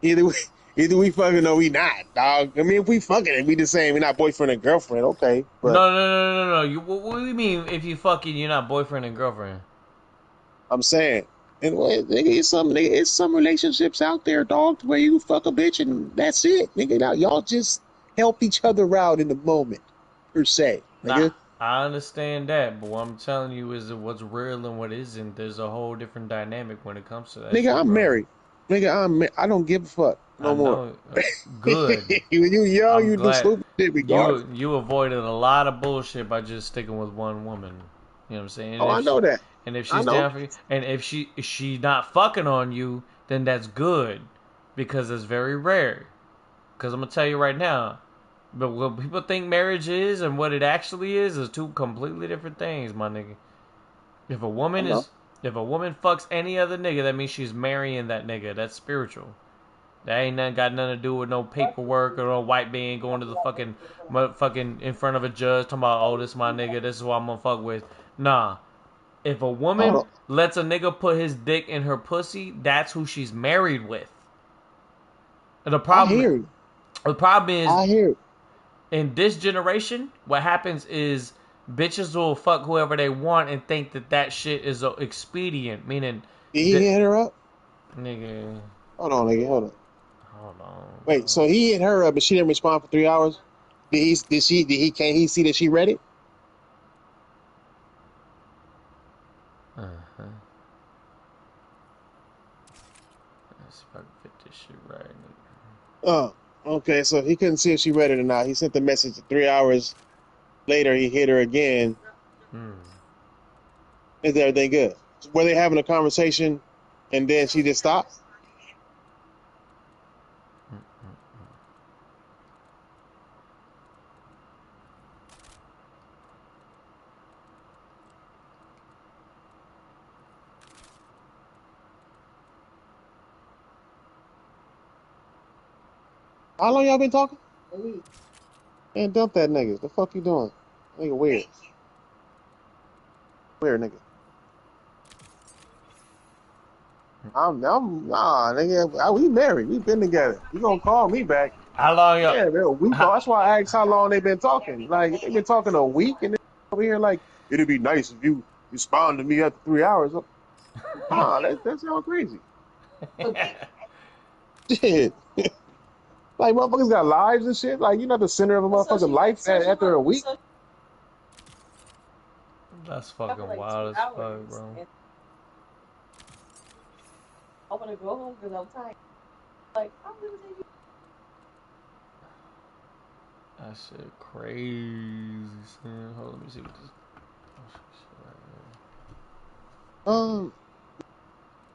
either we either we fucking or we not, dog. I mean, if we fucking, we just saying we're not boyfriend and girlfriend, okay. But no. You what do you mean if you fucking you're not boyfriend and girlfriend? I'm saying, and what, nigga, it's some relationships out there, dog, where you fuck a bitch and that's it, nigga. Now y'all just help each other out in the moment, per se, Nah, nigga. I understand that, but what I'm telling you is that what's real and what isn't. There's a whole different dynamic when it comes to that Nigga, shit, I'm bro. married. Nigga, I don't give a fuck I no more. know. Good. When you young, I'm you do glad stupid shit regardless. you avoided a lot of bullshit by just sticking with one woman. You know what I'm saying? Oh, I know that. And if I she's know. down for you, and if she not fucking on you, then that's good, because it's very rare. Because I'm gonna tell you right now, but what people think marriage is and what it actually is two completely different things, my nigga. If a I woman know. is if a woman fucks any other nigga, that means she's marrying that nigga. That's spiritual. That ain't nothing got nothing to do with no paperwork or no white man going to the fucking motherfucking in front of a judge talking about, oh, this my nigga, this is what I'm gonna fuck with. Nah. If a Hold woman on. lets a nigga put his dick in her pussy, that's who she's married with. The I problem hear you. the problem is I hear you. in this generation, what happens is bitches will fuck whoever they want and think that that shit is expedient, meaning Did he that hit her up? nigga, Hold on, nigga. Hold on. hold on, Wait, so he hit her up and she didn't respond for 3 hours? Can he see that she read it? bro. Uh-huh. Let's see if I can fit this shit right. Oh, okay. So he couldn't see if she read it or not. He sent the message 3 hours later. He hit her again. Hmm. Is everything good? Were they having a conversation and then she just stopped? How long y'all been talking? A week. Man, dump that nigga. The fuck you doing? Nigga weird. Weird nigga. Nah, nigga. We married. We been together. You gonna call me back? How long y'all? Yeah, man, a week. That's why I asked how long they been talking. Like they been talking a week, and then over here like it'd be nice if you respond to me after 3 hours. Nah, that's all crazy. Shit. Like motherfuckers got lives and shit. Like you're not the center of a motherfucking life after a week. That's fucking wild as fuck, bro. I want to go home because I'm tired. Like, I'm gonna take you. That shit crazy, son. Hold on, let me see what this.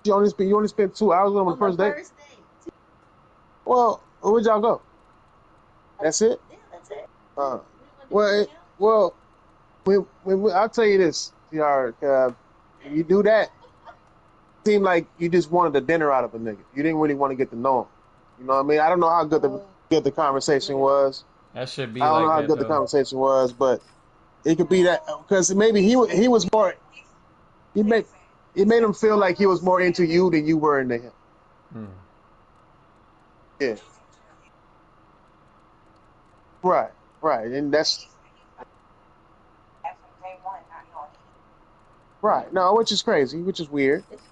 You only spent 2 hours on the first date. Well, where'd y'all go? That's it. Yeah, that's it. Well, I'll tell you this, TR. You do that. Seemed like you just wanted a dinner out of a nigga. You didn't really want to get to know him. You know what I mean? I don't know how good the conversation was. That should be I don't like know how that, good though. the conversation was, but it could be that because maybe he was more. It made him feel like he was more into you than you were into him. Yeah. Right, and that's right. No, which is crazy, which is weird. It's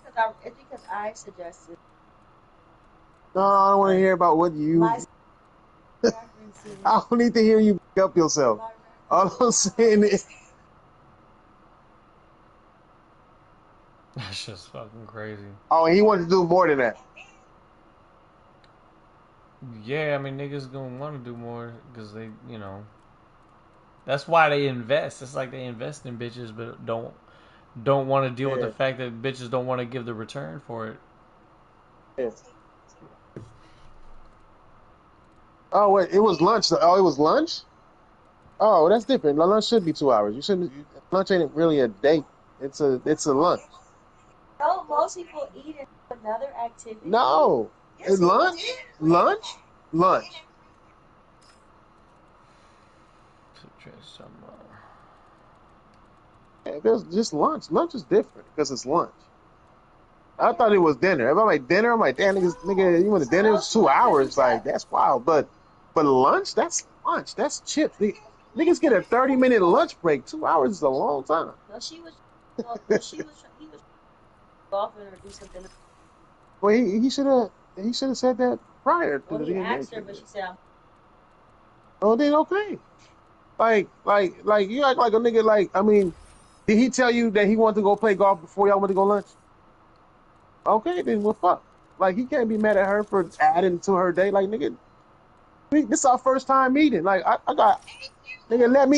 because I suggested. No, I don't want to hear about what you. I don't need to hear you pick up yourself. All I'm saying is. That's just fucking crazy. Oh, and he wanted to do more than that. Yeah, I mean, niggas gonna want to do more because they, you know. That's why they invest. It's like they invest in bitches, but don't want to deal with the fact that bitches don't want to give the return for it. Yeah. Oh wait, it was lunch. Oh, it was lunch. Oh, that's different. Lunch should be 2 hours. You shouldn't. Lunch ain't really a date. It's a lunch. No, most people eat in another activity. No, yes, it's lunch. Lunch. Yeah, there's just lunch. Lunch is different because it's lunch. I thought it was dinner. If I'm like dinner, I'm like, damn, nigga, you went to dinner? It's 2 hours. Like that's wild. But lunch, that's lunch. That's chips. Niggas get a 30-minute lunch break. 2 hours is a long time. No, he was golfing or do something. Well, he should have said that prior to the he asked her, but she said, "Oh, then okay." Like you act like a nigga. Like I mean, did he tell you that he wanted to go play golf before y'all went to go lunch? Okay, then well, fuck. Like he can't be mad at her for adding to her day. Like nigga, this is our first time meeting. Like I got nigga, let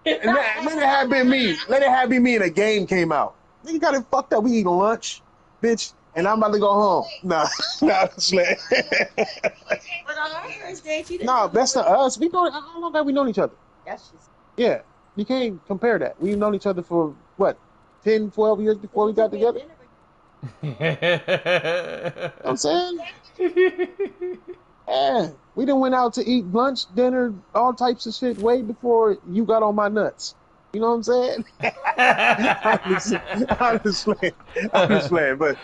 it have been me. Let it have been me and a game came out. Nigga got it fucked up. We eating lunch, bitch, and I'm about to go home. Nah, slut. But on our first date, you didn't. No, that's not us. We know how long have we known each other? That's just. Yeah, you can't compare that. We've known each other for what, 10, 12 years before we got together. I'm saying. Yeah, we done went out to eat lunch, dinner, all types of shit way before you got on my nuts. You know what I'm saying? I'm just playing. But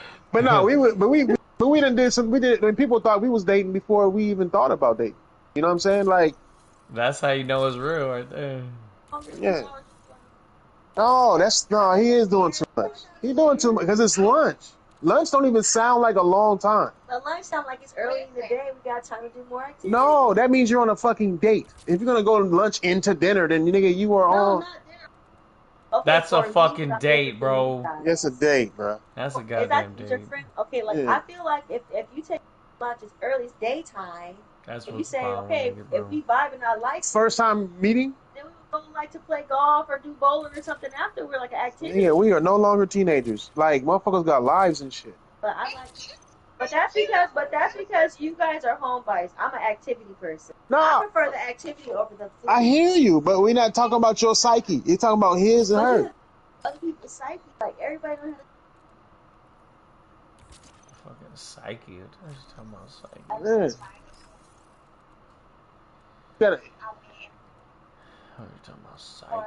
no, we done did some. We did. When people thought we was dating before we even thought about dating. You know what I'm saying? Like that's how you know it's real, right there. Yeah. No, he is doing too much. He's doing too much because it's lunch. Lunch don't even sound like a long time. But lunch sound like it's early in the day. We got time to do more activities. No, that means you're on a fucking date. If you're gonna go lunch into dinner, then nigga, you are on. Not dinner. Okay, that's a fucking date, bro. It's a date, bro. That's a goddamn date. Your friend? Okay, like I feel like if you take lunch as early as daytime, that's if you say okay, if we vibe and I like first time meeting. Then we don't like to play golf or do bowling or something after. We're like an activity. Yeah, we are no longer teenagers. Like motherfuckers got lives and shit. But I like. But that's because you guys are homebodies. I'm an activity person. I Nah, prefer the activity over the food. I hear you, but we're not talking about your psyche. You're talking about his and But her. you have other people's psyche. Like everybody knows Fucking psyche. What are you talking about psyche? Yeah. Gotta- What are you talking about psyche?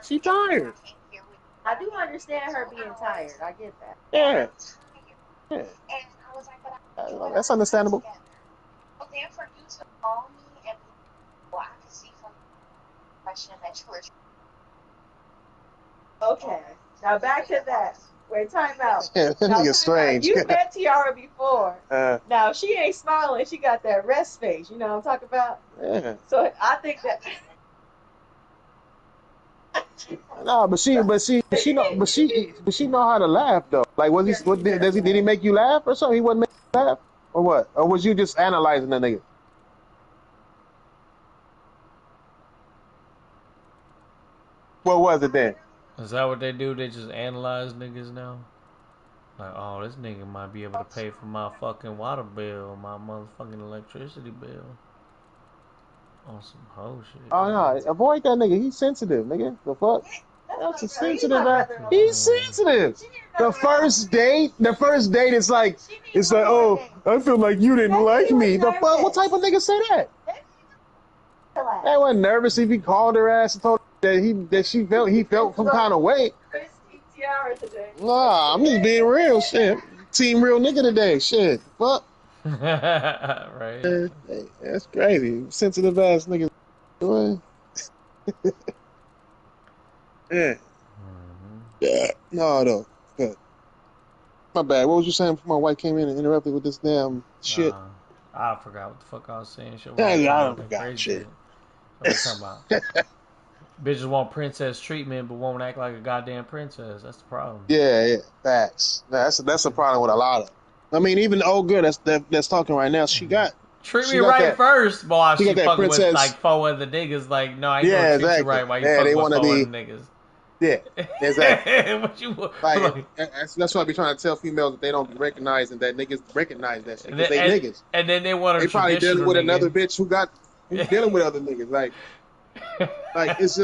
She tired. I do understand her being tired. I get that. Yeah. Yeah. That's understandable. Okay. Now back to that. Wait, time out. Yeah, that Now, nigga's time out. strange. You met Tiara before. Uh, Now she ain't smiling. She got that rest face. You know what I'm talking about? yeah. So I think that. No, but she know how to laugh though. Like, did he make you laugh or something? He wasn't making you laugh or what? Or was you just analyzing the nigga? What was it then? Is that what they do? They just analyze niggas now? Like, oh, this nigga might be able to pay for my fucking water bill, my motherfucking electricity bill. On some hoe shit. Oh no, avoid that nigga. He's sensitive, nigga. The fuck? That's a sensitive ass. He's sensitive. The first date is like, oh, I feel like you didn't like me. The fuck? What type of nigga say that? I wasn't nervous if he called her ass and told her that he felt some kind of way. Nah, I'm just being real, shit. Team real nigga today, shit. Fuck. Right. Hey, that's crazy. Sensitive ass nigga. Yeah. Yeah. No, though. Good. My bad. What was you saying before my wife came in and interrupted with this damn shit? I forgot what the fuck I was saying. Shit, Yeah, I don't forgot shit. What you talking about? Bitches want princess treatment, but won't act like a goddamn princess. That's the problem. Yeah. Facts. That's a problem with a lot of. I mean, even the old girl that's talking right now, she got me right that, first, boy. She fucking princess with like 4 other niggas. Like, no, I ain't gonna treat exactly. you right while you Yeah, fucking they with wanna 4 be. other niggas. Yeah, exactly. What you like? That's why I be trying to tell females that they don't recognize and that niggas recognize that shit because they niggas. And then they want a They probably dealing with nigga. another bitch who's dealing with other niggas. Like it's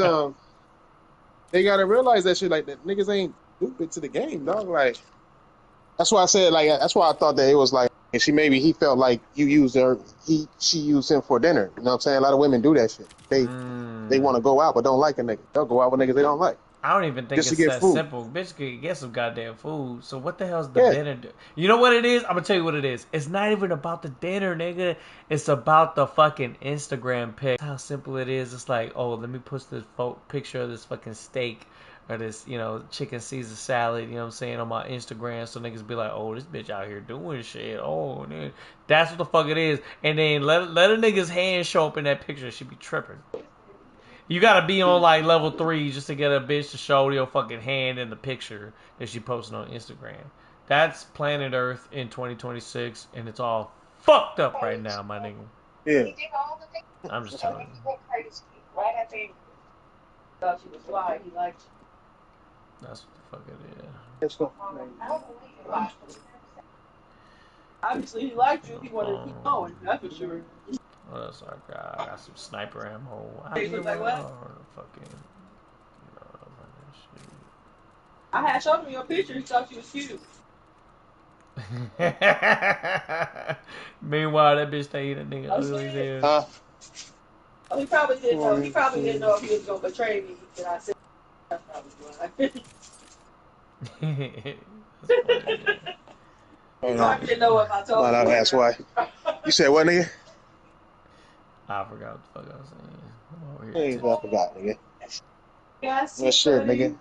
they gotta realize that shit. Like that niggas ain't stupid to the game, dog. Like that's why I said that's why I thought that it was like and he felt like you used her. She used him for dinner. You know what I'm saying? A lot of women do that shit. They want to go out but don't like a nigga. They'll go out with niggas they don't like. I don't even think Just it's to get that food. simple. Bitch could get some goddamn food. So what the hell's the dinner? You know what it is? I'm gonna tell you what it is. It's not even about the dinner, nigga. It's about the fucking Instagram pic. How simple it is. It's like, oh, let me post this picture of this fucking steak or this, chicken Caesar salad. You know what I'm saying, on my Instagram, so niggas be like, oh, this bitch out here doing shit. Oh, nigga. That's what the fuck it is. And then let a nigga's hand show up in that picture. She be tripping. You gotta be on like level 3 just to get a bitch to show your fucking hand in the picture that she posted on Instagram. That's planet Earth in 2026, and it's all fucked up right now, my nigga. Yeah. I'm just telling you. Right after he thought she was fly, he liked you. That's what the fuck it is. It's so Obviously, he liked you. He wanted to keep going. That's for sure. What else I got? I got some sniper ammo. Hey, look like what? Fucking. I had showed him your picture. He thought you was cute. Meanwhile, that bitch stayed a nigga ugly as hell. Oh, he probably didn't know. He probably didn't know if he was gonna betray me. That I said that's probably why. I didn't know if I told him. That's why. You said what, nigga? I forgot what the fuck I was saying. I'm over Hey, here. I forgot, nigga. Yes. What shit, nigga?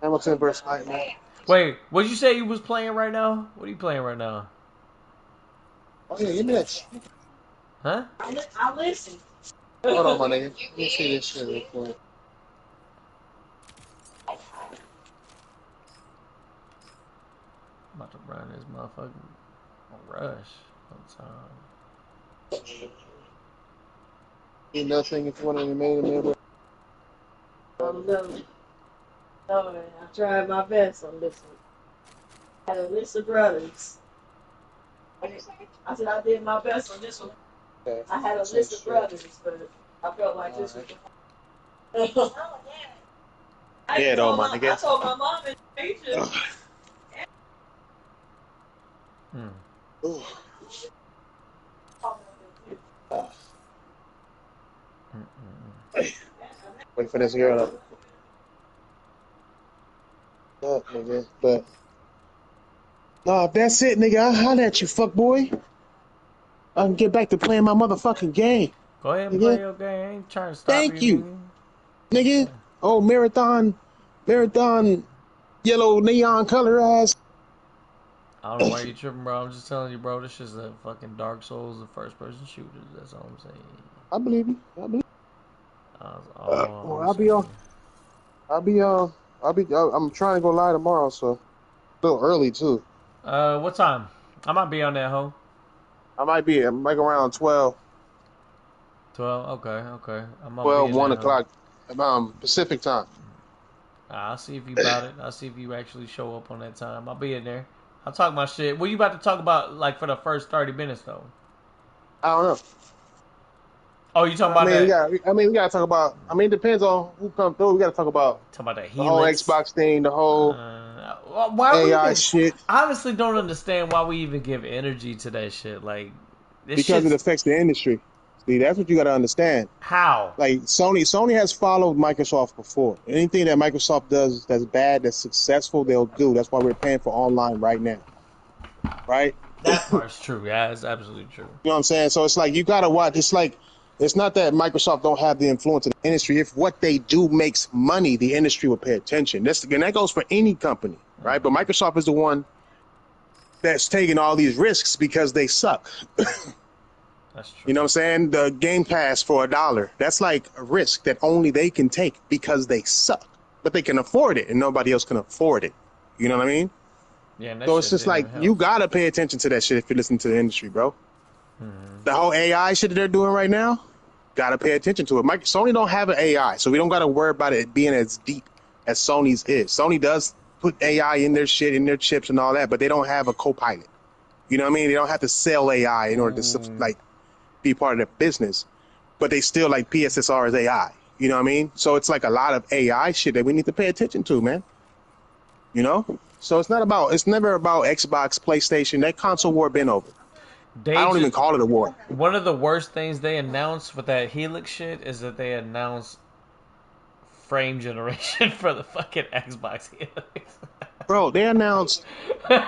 Hamilton versus Nightmare. Wait, what'd you say you was playing right now? What are you playing right now? Oh yeah, give me that shit. Huh? I'll listen. Hold on, my nigga. Let me see this shit real quick. I'm about to run this motherfucking rush all the time. Ain't nothing if you want to remain a member. No, no, I tried my best on this one. I had a list of brothers. I said I did my best on this one. Okay. I had a list of brothers, but I felt like this was. Yeah, though, my nigga. I told my mom and teacher. Wait for this girl up, nigga. But nah, if that's it, nigga, I'll holler at you, fuck boy. I can get back to playing my motherfucking game. Go ahead and nigga. play your game. I ain't trying to stop Thank you, nigga. Oh, marathon, yellow neon color ass. I don't know why you tripping, bro. I'm just telling you, bro. This is a fucking Dark Souls of first-person shooters. That's all I'm saying. I believe you. I believe. Well, I'm trying to go live tomorrow, so a little early too. What time? I might be on that hoe. I'm like around 12. 12. Okay. I'm 12, 1 o'clock, Pacific time. I'll see if you about it. I'll see if you actually show up on that time. I'll be in there. I'll talk my shit. What you about to talk about, like, for the first 30 minutes, though? I don't know. Oh, you talking about that? We gotta talk about. It depends on who comes through. We gotta talk about the whole Xbox thing, the whole AI shit. I honestly don't understand why we even give energy to that shit. Like, because it affects the industry. See, that's what you gotta understand. How? Like Sony has followed Microsoft before. Anything that Microsoft does that's bad, that's successful, they'll do. That's why we're paying for online right now. Right? That part's true. Yeah, it's absolutely true. You know what I'm saying? So it's like you gotta watch. It's like. It's not that Microsoft don't have the influence in the industry. If what they do makes money, the industry will pay attention. And that goes for any company, right? But Microsoft is the one that's taking all these risks because they suck. That's true. You know what I'm saying? The Game Pass for $1. That's like a risk that only they can take because they suck. But they can afford it and nobody else can afford it. You know what I mean? Yeah, so it's just like, you got to pay attention to that shit if you listen to the industry, bro. The whole AI shit that they're doing right now, gotta pay attention to it. Sony don't have an AI, so we don't gotta worry about it being as deep as Sony's is. Sony does put AI in their shit, in their chips and all that, but they don't have a co-pilot. You know what I mean? They don't have to sell AI in order to like be part of their business, but they still like PSSR is AI. You know what I mean? So it's like a lot of AI shit that we need to pay attention to, man. You know? So it's never about Xbox, PlayStation. That console war been over. I don't even call it a war. One of the worst things they announced with that Helix shit is that they announced frame generation for the fucking Xbox Helix. Bro, they announced bro,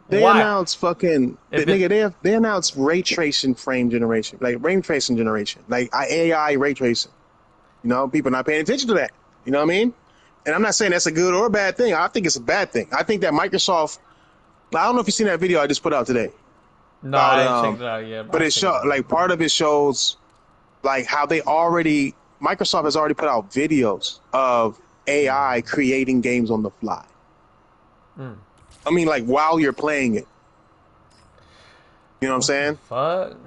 they announced fucking they announced ray tracing frame generation, like ray tracing generation, like AI ray tracing. You know, people not paying attention to that. You know what I mean? And I'm not saying that's a good or a bad thing. I think it's a bad thing. I think that Microsoft, I don't know if you've seen that video I just put out today. No, I didn't check it out yet. But it shows, like, part of it shows, like, how Microsoft has already put out videos of AI creating games on the fly. I mean, like, while you're playing it. You know what I'm saying? Fuck.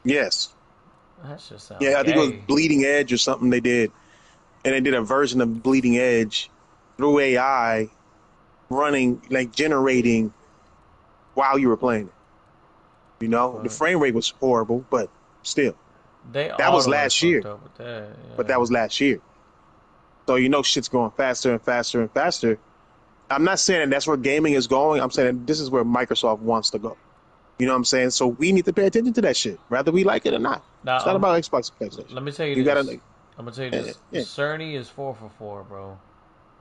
Yes. That just sounds I think it was Bleeding Edge or something they did. And they did a version of Bleeding Edge through AI running, like, generating while you were playing it. You know, the frame rate was horrible, but still. That was last year. But that was last year. So you know shit's going faster and faster and faster. I'm not saying that's where gaming is going. I'm saying this is where Microsoft wants to go. You know what I'm saying? So we need to pay attention to that shit, whether we like it or not. Now, it's not about Xbox and PlayStation. Let me tell you this. I'm going to tell you this. Yeah. Cerny is 4 for 4, bro.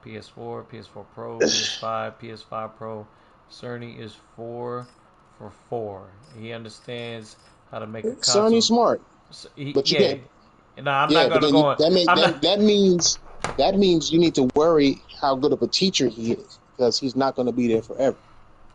PS4, PS4 Pro, PS5, PS5 Pro. Cerny is 4 for 4. He understands how to make a console. Cerny's smart. But you get. No, I'm not going to go on. That means you need to worry how good of a teacher he is, because he's not going to be there forever.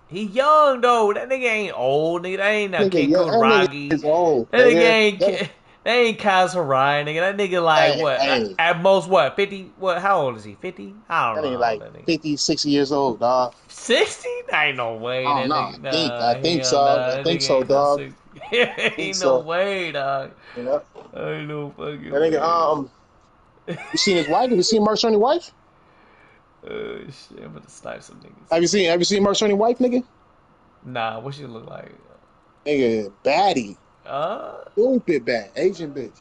He young though. That nigga ain't old. Nigga, that ain't no King Kuragi. That nigga is old. That nigga ain't. They ain't Kaz Harai, nigga. That nigga like Hey, what? hey, At most what? 50? What? How old is he? 50? I don't that know ain't how old like that nigga. 50, 60 years old, dog. 60? Ain't no way I don't that know. nigga. I Nah, think hell so. nah. I That think nigga so, ain't no dog. 60. I think Ain't no so. way, dog. Yeah. Ain't no That fucking nigga, way. you seen his wife? Have you seen Mark Cerny wife? Oh shit, I'm gonna snipe some niggas. Have you seen Mark Cerny wife, nigga? Nah, what she look like? Nigga, baddie. Uh, Stupid bad. Asian bitch.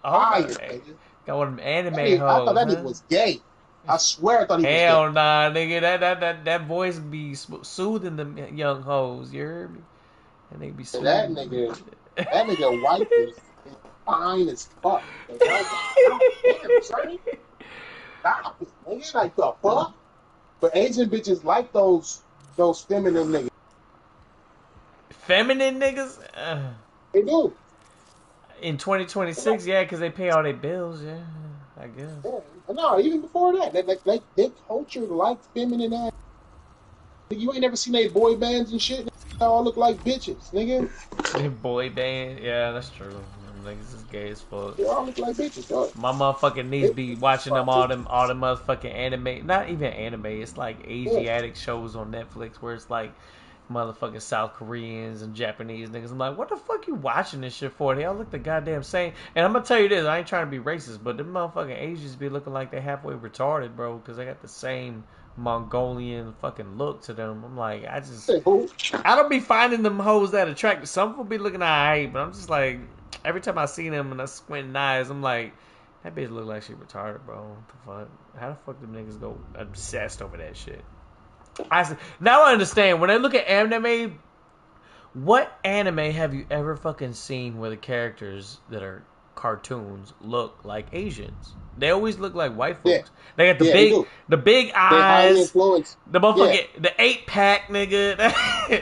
Fire, okay. nigga. Got one of them That anime nigga, I thought hoes, that nigga huh? was gay. I swear I thought he was gay. Hell nah, nigga. That voice be soothing them young hoes. You heard me? That nigga be And soothing. that nigga wife is fine as fuck. Nigga. I was like, God damn, Cerny. Stop it, nigga. Like the fuck? But Asian bitches like those feminine niggas. Feminine niggas? They do. In 2026, yeah, because they pay all their bills, yeah, I guess. Yeah. No, even before that, they culture like feminine ass. Nigga, you ain't never seen they boy bands and shit. They all look like bitches, nigga. Boy band, yeah, that's true. Them niggas is gay as fuck. They all look like bitches, dog. My motherfucking niece They, be watching all them motherfucking anime, not even anime. It's like yeah. Asiatic shows on Netflix where it's like motherfucking South Koreans and Japanese niggas. I'm like, what the fuck you watching this shit for? They all look the goddamn same. And I'm gonna tell you this, I ain't trying to be racist, but them motherfucking Asians be looking like they halfway retarded, bro, because they got the same Mongolian fucking look to them. I'm like, Say who? I don't be finding them hoes that attractive. Some people be looking alright, but I'm just like, every time I see them and I squint eyes, I'm like, that bitch look like she retarded, bro. What the fuck? How the fuck do niggas go obsessed over that shit? Now I understand. When I look at anime, what anime have you ever fucking seen where the characters that are cartoons look like Asians? They always look like white Yeah, folks. They got yeah, they do. the big They highly eyes, influenced. the Yeah, motherfucking the 8-pack nigga.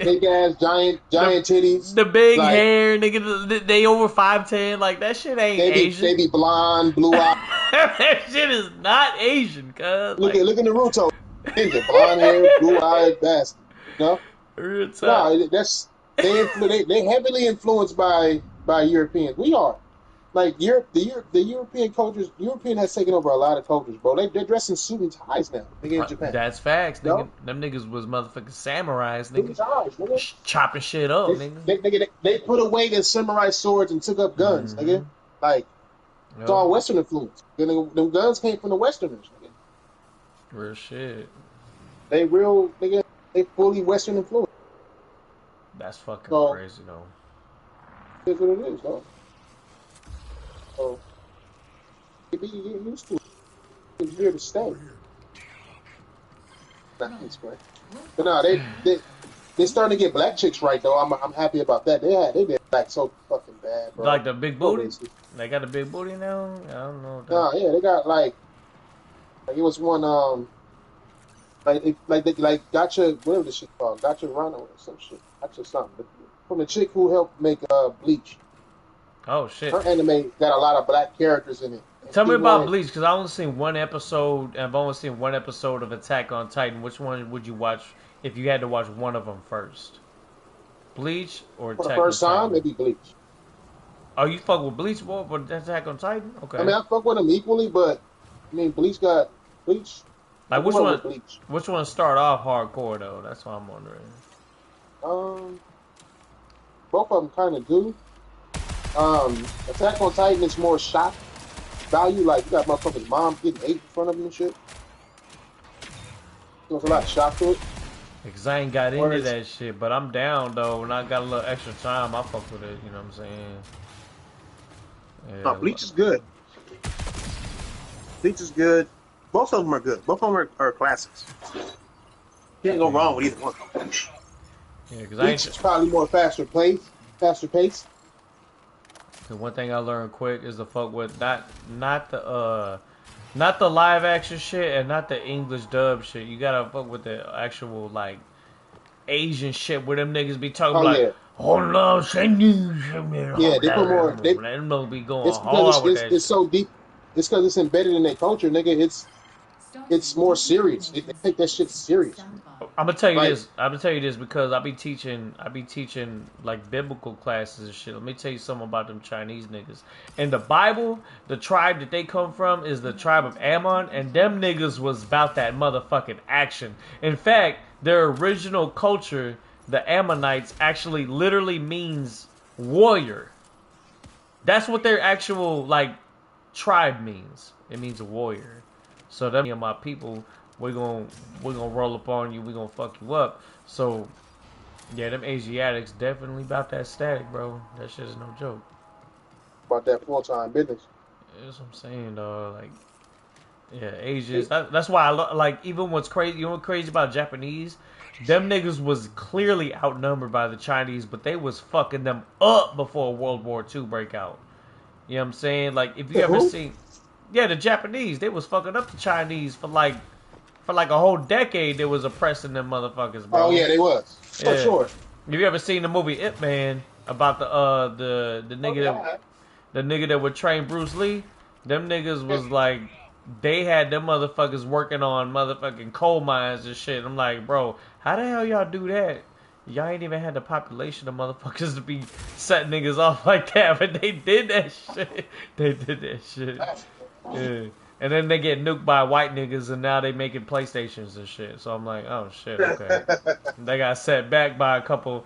big ass, the giant titties. the big Like hair, nigga. They over 5'10". Like that shit ain't they Asian. be blonde, blue eyes. That shit is not Asian, cuz Look like at Naruto. Ninja, blonde hair, blue eyed bastard. You know? real talk. No, that's they heavily influenced by Europeans. We are. Like Europe, the European cultures, European has taken over a lot of cultures, bro. They're dressing suit and ties now, nigga, in Japan. That's facts, nigga. No, Them niggas was motherfucking samurais, suit nigga. and ties, nigga. Chopping shit up, nigga. They put away their samurai swords and took up guns, Mm-hmm. nigga. Like it's Yep. all Western influence. Them guns came from the Westerners, nigga. Real shit. They real, nigga. They fully Western influence. That's fucking So crazy, though. that's what it is, though. So you be used to it. It's here to stay. Nice, man. But no, they starting to get black chicks right though. I'm happy about that. They did black so fucking bad, bro. Like the big So booty? racist. They got a big booty now? I don't know. No, yeah, they got like it was one like gotcha whatever this shit called gotcha Rana or some shit gotcha something from the chick who helped make Bleach. Oh, shit. Her anime got a lot of black characters in it. And Tell she me about wanted Bleach, because I've only seen one episode. I've only seen one episode of Attack on Titan. Which one would you watch if you had to watch one of them first? Bleach or for the Attack on first time Titan? maybe Bleach. Oh, you fuck with Bleach more, but Attack on Titan? I Okay. mean I fuck with them equally, but I mean Bleach. I Like grew which up one? with Bleach. Which one start off hardcore though? That's what I'm wondering. Um, both of them kind of do. Attack on Titan is more shock value. Like you got motherfuckers' mom getting ate in front of him and shit. There's a lot of shock to it. Because I ain't got into Whereas, that shit, but I'm down though. When I got a little extra time, I fuck with it. You know what I'm saying? no, Yeah. Bleach is good. Bleach is good. Both of them are good. Both of them are classics. Can't go wrong with either one. Yeah, because Bleach is probably more faster paced. Faster pace. The one thing I learned quick is to fuck with not the live action shit and not the English dub shit. You gotta fuck with the actual like Asian shit where them niggas be talking Oh like, yeah, oh no, send you, yeah. They put more. them be going It's because hard with that it's shit. so deep. It's because it's embedded in their culture, nigga. it's more serious. They take that shit serious. I'm gonna tell you Like, this. I'm gonna tell you this because I be teaching. I be teaching like biblical classes and shit. Let me tell you something about them Chinese niggas. In the Bible, the tribe that they come from is the tribe of Ammon, and them niggas was about that motherfucking action. In fact, their original culture, the Ammonites, actually literally means warrior. That's what their actual like tribe means. It means a warrior. So them and my people, we're gonna roll up on you. We're gonna fuck you up. So yeah, them Asiatics definitely about that static, bro. That shit is no joke. about that full-time business. That's what I'm saying, dog. Like, yeah, Asians. That's why like even what's crazy. You know what's crazy about Japanese? Them niggas was clearly outnumbered by the Chinese, but they was fucking them up before World War II break out. You know what I'm saying? Like if you ever Who? seen, yeah, the Japanese, they was fucking up the Chinese for like a whole decade. They was oppressing them motherfuckers, Oh bro. yeah, they was for Yeah. sure. Have you ever seen the movie Ip Man about the Oh, nigga yeah. that would train Bruce Lee? Them niggas was like they had them motherfuckers working on motherfucking coal mines and shit. I'm like, bro, how the hell y'all do that? Y'all ain't even had the population of motherfuckers to be setting niggas off like that, but they did that shit. They did that shit. Yeah. And then they get nuked by white niggas, and now they making PlayStations and shit. So I'm like, oh shit, okay. They got set back by a couple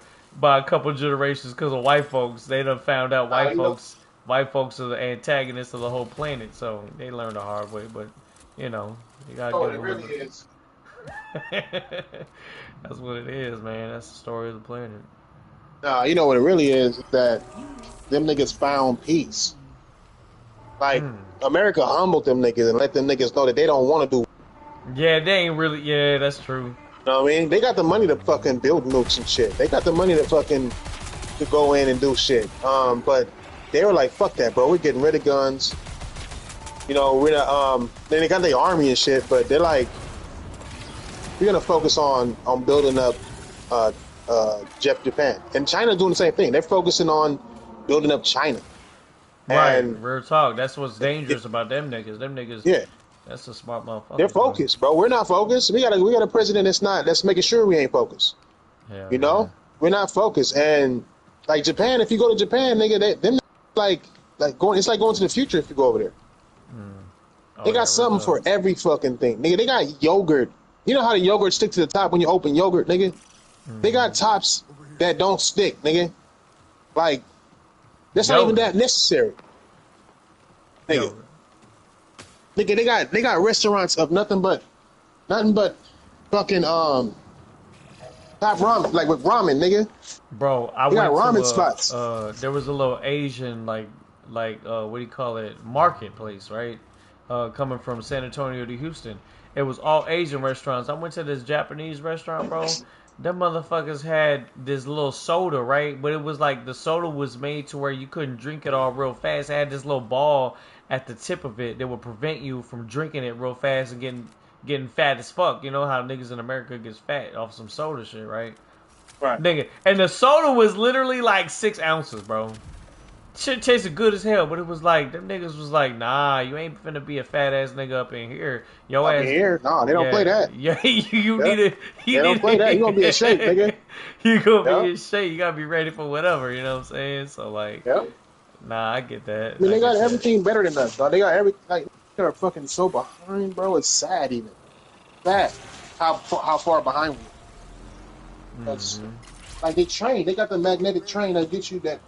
generations because of white folks. They done found out You know, white folks are the antagonists of the whole planet. So they learned the hard way. But you know, you gotta oh, give it them. really is. That's what it is, man. That's the story of the planet. Nah, you know what it really is that them niggas found peace. Like Mm. America humbled them niggas and let them niggas know that they don't want to do. Yeah, they ain't really. Yeah, that's true. You know what I mean? They got the money to fucking build nukes and shit. They got the money to fucking to go in and do shit. But they were like, fuck that, bro. We're getting rid of guns. You know, we're not. Then they got the army and shit, but they're like, we're gonna focus on building up Japan. And China's doing the same thing. They're focusing on building up China. Right, And real talk. That's what's it, dangerous about them niggas. Them niggas, yeah, that's a smart they're motherfuckers, man. focused, bro. We're not focused. We got a president that's making sure we ain't focused. Hell You yeah. know, we're not focused. And like Japan, if you go to Japan, nigga, them like going. It's like going to the future if you go over there. Mm. They Oh yeah, got real something talk. for every fucking thing, nigga. They got yogurt. You know how the yogurt stick to the top when you open yogurt, nigga? They got Mm-hmm. tops that don't stick, nigga. Like that's not even Yogurt, that necessary, nigga. yogurt, Nigga, they got restaurants of nothing but fucking top ramen, like with ramen, nigga. bro. I They got went to ramen spots. there was a little Asian what do you call it, marketplace, right? Coming from San Antonio to Houston, it was all Asian restaurants. I went to this Japanese restaurant, bro. Them motherfuckers had this little soda, right? But it was like the soda was made to where you couldn't drink it all real fast. It had this little ball at the tip of it that would prevent you from drinking it real fast and getting fat as fuck. You know how niggas in America gets fat off some soda shit, right? Right. Nigga, and the soda was literally like 6 ounces, bro. Shit tasted good as hell, but it was like them niggas was like, nah, you ain't finna be a fat ass nigga up in here. Yo Up in ass, here, no, they don't play yeah, that. yeah. You Yeah, need to, they you don't need play that. You gonna be in shape, nigga. You gonna Yeah, be in shape. You gotta be ready for whatever. You know what I'm saying? So like, yeah. nah, I get that. I mean, I they got get that. everything better than us, dog. They got every like they're fucking so behind, bro. It's sad, even sad how far behind we are. That's Hmm. like they train. They got the magnetic train that gets you that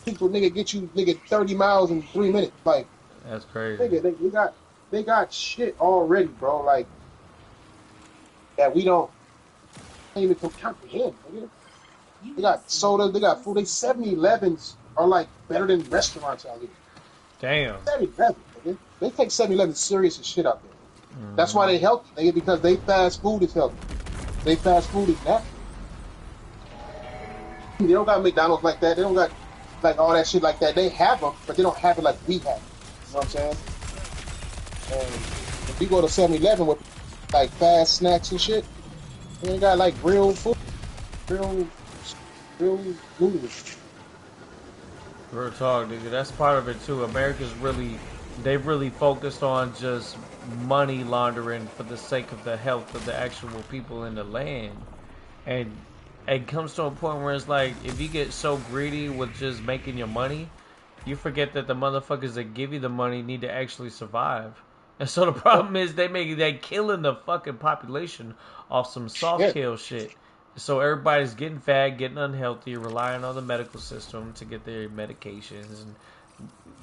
people nigga get you nigga 30 miles in 3 minutes. Like That's crazy. nigga, they got shit already, bro. Like that we don't even comprehend. Nigga. They got soda, they got food. They 7-Elevens are like better than restaurants out here. Damn. 7-Eleven, nigga. They take 7-Eleven serious as shit out there. That's why Hmm. they healthy, nigga, because they fast food is healthy. They fast food is natural. They don't got McDonald's like that. They don't got like all that shit like that. They have them, but they don't have it like we have it. You know what I'm saying? And if you go to 7-Eleven with like fast snacks and shit, they got like real food, real, real noodles. Real talk, nigga. That's part of it too. America's really They really focused on just money laundering for the sake of the health of the actual people in the land. And it comes to a point where it's like, if you get so greedy with just making your money, you forget that the motherfuckers that give you the money need to actually survive. And so the problem is they killing the fucking population off some soft Shit. kill shit. So everybody's getting fat, getting unhealthy, relying on the medical system to get their medications, and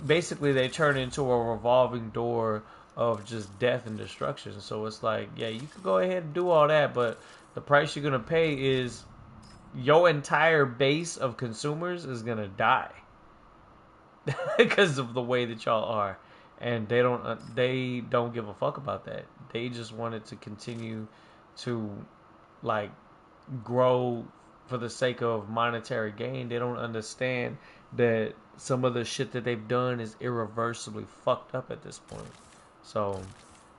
basically they turn into a revolving door of just death and destruction. So it's like, yeah, you can go ahead and do all that, but the price you're gonna pay is your entire base of consumers is gonna die because of the way that y'all are, and they don't give a fuck about that. They just wanted to continue to like grow for the sake of monetary gain. They don't understand that some of the shit that they've done is irreversibly fucked up at this point. So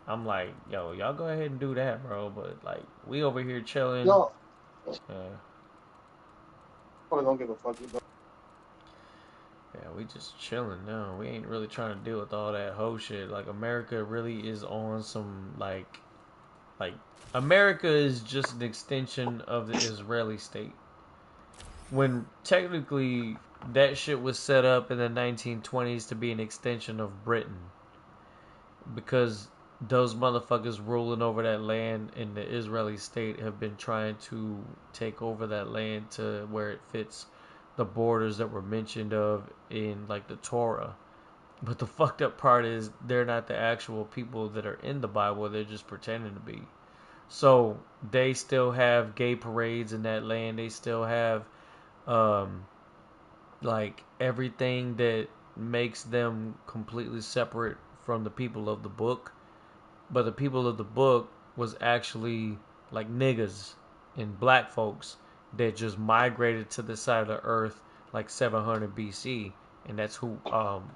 I'm like, yo, y'all go ahead and do that, bro. But like, we over here chilling. Yo, Uh, I don't give a fuck. yeah, we just chilling now. We ain't really trying to deal with all that whole shit. Like, America really is on some like America is just an extension of the Israeli state. When technically that shit was set up in the 1920s to be an extension of Britain, because those motherfuckers ruling over that land in the Israeli state have been trying to take over that land to where it fits the borders that were mentioned of in like the Torah. But the fucked up part is they're not the actual people that are in the Bible, they're just pretending to be. So they still have gay parades in that land. They still have um, like everything that makes them completely separate from the people of the book. But the people of the book was actually like niggas and black folks that just migrated to the side of the earth like 700 BC, and that's who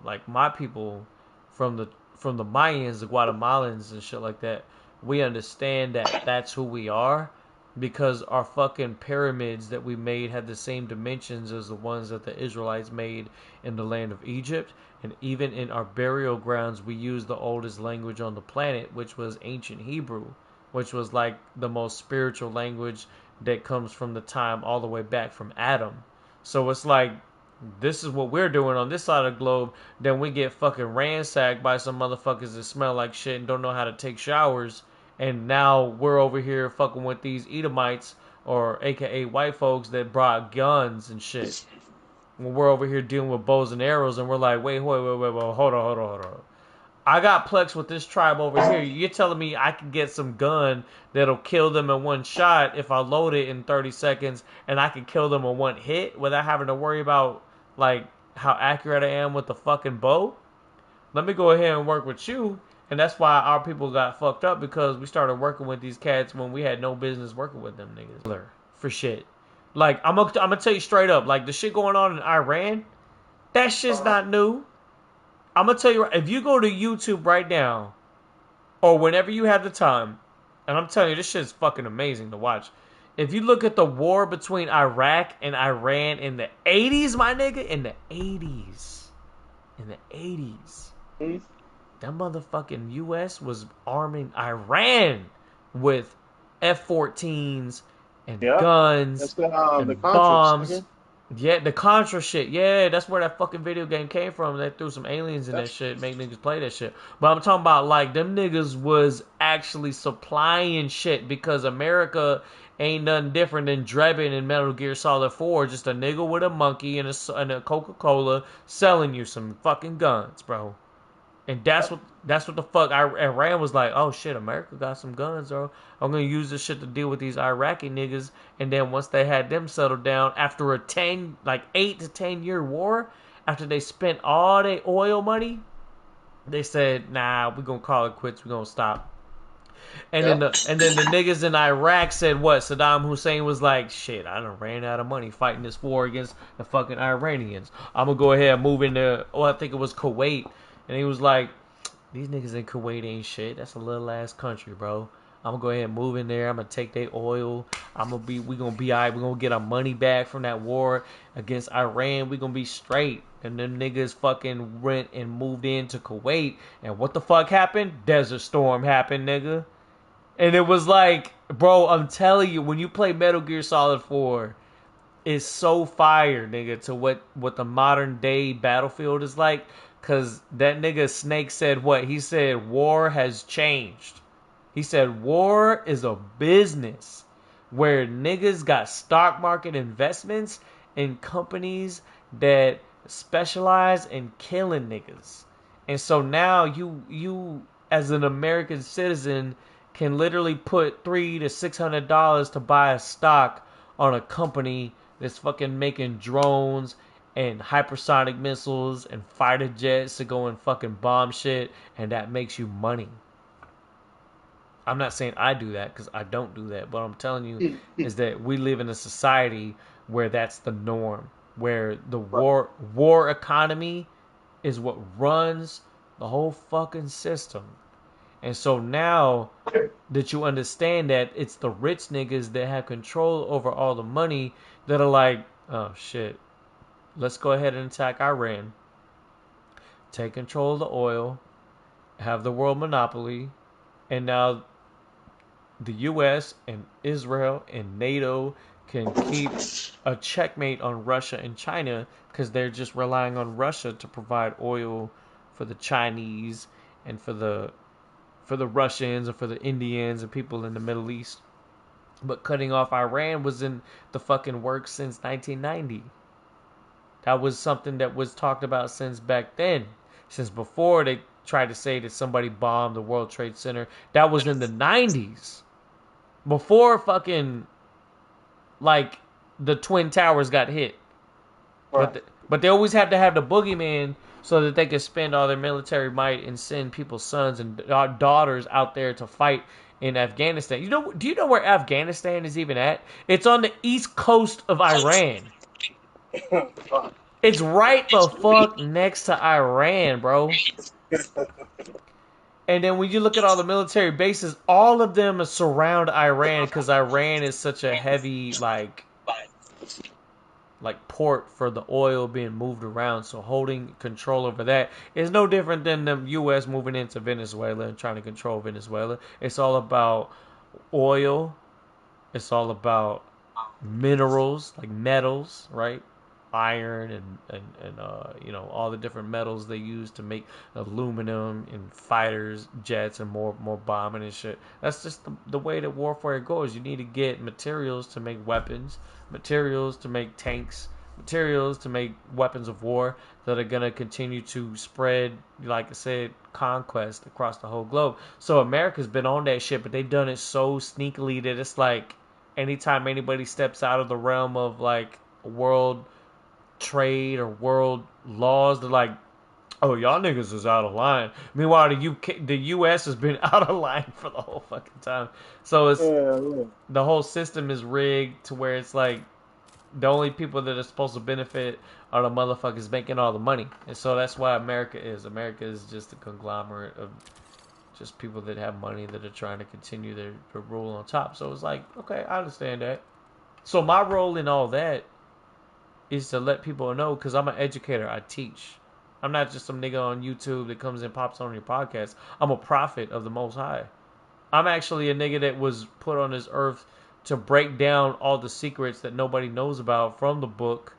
like my people from the Mayans, the Guatemalans and shit like that. We understand that that's who we are because our fucking pyramids that we made had the same dimensions as the ones that the Israelites made in the land of Egypt. And even in our burial grounds, we used the oldest language on the planet, which was ancient Hebrew, which was like the most spiritual language that comes from the time all the way back from Adam. So it's like, this is what we're doing on this side of the globe. Then we get fucking ransacked by some motherfuckers that smell like shit and don't know how to take showers. And now we're over here fucking with these Edomites, or AKA white folks, that brought guns and shit. When we're over here dealing with bows and arrows, and we're like, wait, hold on. I got plex with this tribe over here. You're telling me I can get some gun that'll kill them in one shot if I load it in 30 seconds, and I can kill them in one hit without having to worry about like how accurate I am with the fucking bow? Let me go ahead and work with you. And that's why our people got fucked up, because we started working with these cats when we had no business working with them niggas. For shit. Like, I'm gonna tell you straight up, like, the shit going on in Iran, that shit's not new. I'm gonna tell you, if you go to YouTube right now, or whenever you have the time, and I'm telling you, this shit's fucking amazing to watch. If you look at the war between Iraq and Iran in the 80s, my nigga, in the 80s. That motherfucking US was arming Iran with F-14s and Yeah, that's guns the and Contras, bombs. nigga. Yeah, the Contra shit. Yeah, that's where that fucking video game came from. They threw some aliens in that That's shit, make niggas play that shit. But I'm talking about, like, them niggas was actually supplying shit, because America ain't nothing different than Drebin in Metal Gear Solid 4. Just a nigga with a monkey and a Coca-Cola selling you some fucking guns, bro. And that's what the fuck Iran was like. Oh shit, America got some guns, bro. I'm gonna use this shit to deal with these Iraqi niggas. And then once they had them settled down, after a 8 to 10 year war, after they spent all their oil money, they said, nah, we gonna call it quits. We gonna stop. And yeah. then the niggas in Iraq said what? Saddam Hussein was like, shit, I done ran out of money fighting this war against the fucking Iranians. I'm gonna go ahead and move into, I think it was Kuwait. And he was like, these niggas in Kuwait ain't shit. That's a little ass country, bro. I'm gonna go ahead and move in there. I'm gonna take their oil. We gonna be alright. We gonna get our money back from that war against Iran. We gonna be straight. And them niggas fucking went and moved into Kuwait. And what the fuck happened? Desert Storm happened, nigga. And it was like, bro, I'm telling you, when you play Metal Gear Solid 4, it's so fire, nigga, to what the modern day Battlefield is like. Cause that nigga Snake said what? He said war has changed. He said war is a business where niggas got stock market investments in companies that specialize in killing niggas. And so now you as an American citizen can literally put $300 to $600 to buy a stock on a company that's fucking making drones and hypersonic missiles and fighter jets to go and fucking bomb shit, and that makes you money. I'm not saying I do that because I don't do that, but I'm telling you is that we live in a society where that's the norm, where the war economy is what runs the whole fucking system. And so now that you understand that it's the rich niggas that have control over all the money that are like, oh shit, let's go ahead and attack Iran, take control of the oil, have the world monopoly, and now the U.S. and Israel and NATO can keep a checkmate on Russia and China because they're just relying on Russia to provide oil for the Chinese and for the Russians and for the Indians and people in the Middle East. But cutting off Iran was in the fucking works since 1990. That was something that was talked about since back then. Since before they tried to say that somebody bombed the World Trade Center. That was in the 90s. Before fucking, like, the Twin Towers got hit. Right. But they always have to have the boogeyman so that they can spend all their military might and send people's sons and daughters out there to fight in Afghanistan. Do you know where Afghanistan is even at? It's on the east coast of Iran. It's right the fuck next to Iran, bro. And then when you look at all the military bases, all of them surround Iran because Iran is such a heavy like port for the oil being moved around. So holding control over that is no different than the U.S. moving into Venezuela and trying to control Venezuela. It's all about oil. It's all about minerals like metals, right? Iron and all the different metals they use to make aluminum and fighters, jets, and more bombing and shit. That's just the way that warfare goes. You need to get materials to make weapons, materials to make tanks, materials to make weapons of war that are gonna continue to spread, like I said, conquest across the whole globe. So America's been on that shit, but they've done it so sneakily that it's like anytime anybody steps out of the realm of like world trade or world laws, they're like, oh, y'all niggas is out of line. Meanwhile, the U.S. has been out of line for the whole fucking time. So it's the whole system is rigged to where it's like the only people that are supposed to benefit are the motherfuckers making all the money. And so that's why America is just a conglomerate of just people that have money that are trying to continue their rule on top. So it's like, okay, I understand that. So my role in all that is to let people know, because I'm an educator. I teach. I'm not just some nigga on YouTube that comes and pops on your podcast. I'm a prophet of the Most High. I'm actually a nigga that was put on this earth to break down all the secrets that nobody knows about from the book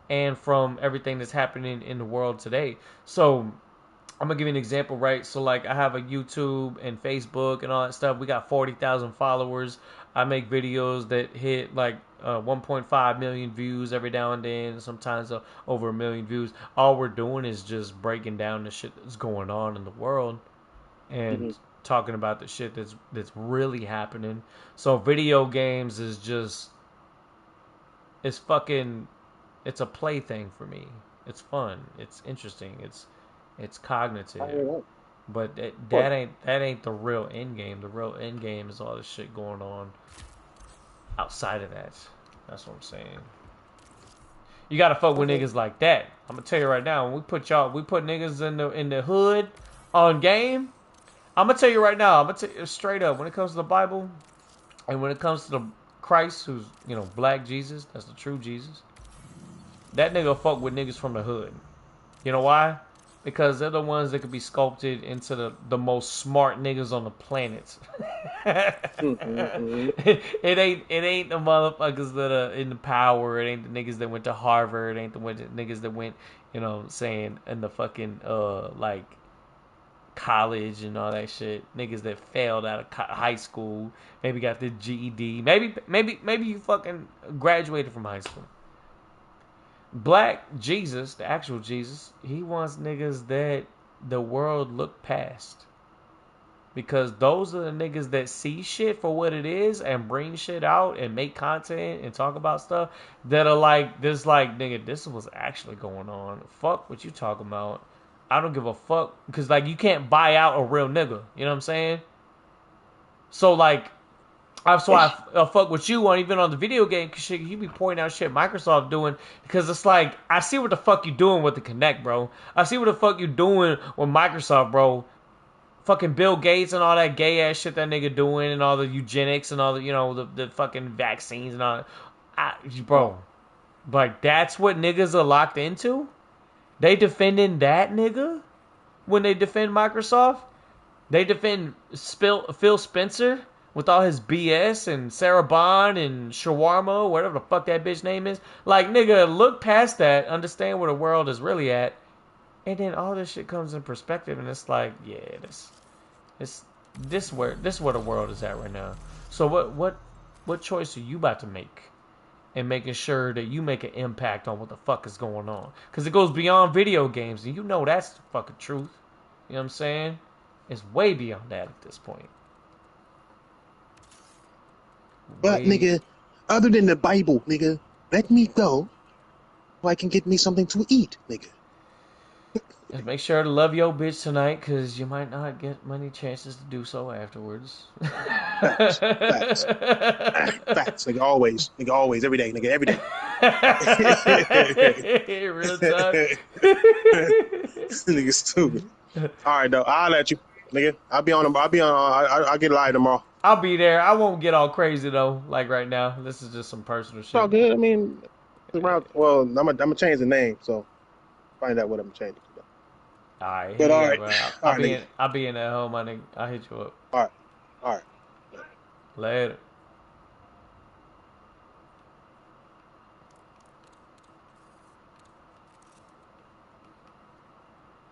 and from everything that's happening in the world today. So I'm gonna give you an example, right? So like I have a YouTube and Facebook and all that stuff. We got 40,000 followers. I make videos that hit like 1.5 million views every now and then. Sometimes over 1 million views. All we're doing is just breaking down the shit that's going on in the world and talking about the shit that's really happening. So video games is just it's a plaything for me. It's fun. It's interesting. It's cognitive. But that ain't the real end game. The real end game is all the shit going on outside of that. That's what I'm saying. You gotta fuck with niggas like that. I'm gonna tell you right now, when we put niggas in the hood on game, I'm gonna tell you right now. I'm gonna tell you straight up. When it comes to the Bible, and when it comes to the Christ, who's Black Jesus, that's the true Jesus. That nigga fuck with niggas from the hood. You know why? Because they're the ones that could be sculpted into the most smart niggas on the planet. Mm-hmm. it ain't the motherfuckers that are in the power. It ain't the niggas that went to Harvard. It ain't the niggas that went, saying in the fucking like college and all that shit. Niggas that failed out of high school, maybe got the GED, maybe you fucking graduated from high school. Black Jesus, the actual Jesus, he wants niggas that the world look past. Because those are the niggas that see shit for what it is and bring shit out and make content and talk about stuff that are like, nigga, this is what's actually going on. Fuck what you talking about. I don't give a fuck. Because, like, you can't buy out a real nigga. You know what I'm saying? So, like, that's why I fuck with you on even on the video game shit. You be pointing out shit Microsoft doing because it's like I see what the fuck you doing with the Kinect, bro. I see what the fuck you doing with Microsoft, bro. Fucking Bill Gates and all that gay ass shit that nigga doing and all the eugenics and all the fucking vaccines and all that. Bro, like that's what niggas are locked into. They defending that nigga when they defend Microsoft. They defend Phil Spencer with all his BS and Sarah Bond and Shawarma, whatever the fuck that bitch name is. Like, nigga, look past that, understand where the world is really at, and then all this shit comes in perspective, and it's like, yeah, this where the world is at right now. So what choice are you about to make? And making sure that you make an impact on what the fuck is going on. Because it goes beyond video games, and that's the fucking truth. You know what I'm saying? It's way beyond that at this point. But nigga, other than the Bible, nigga, let me go so I can get me something to eat, nigga. Just make sure to love your bitch tonight, because you might not get many chances to do so afterwards. Facts, facts, facts. Nigga, always, every day, nigga, every day. Real talk. Nigga, stupid. All right, though. I'll let you, nigga. I'll be on. I'll get live tomorrow. I'll be there. I won't get all crazy though, like right now. This is just some personal It's all shit. good. I mean, around. Well, I'm gonna change the name, so find out what I'm changing to. Alright, hit But me all up, right, bro. all right, nigga. I'll be in that home, my nigga. I'll hit you up. All right, all right. Later.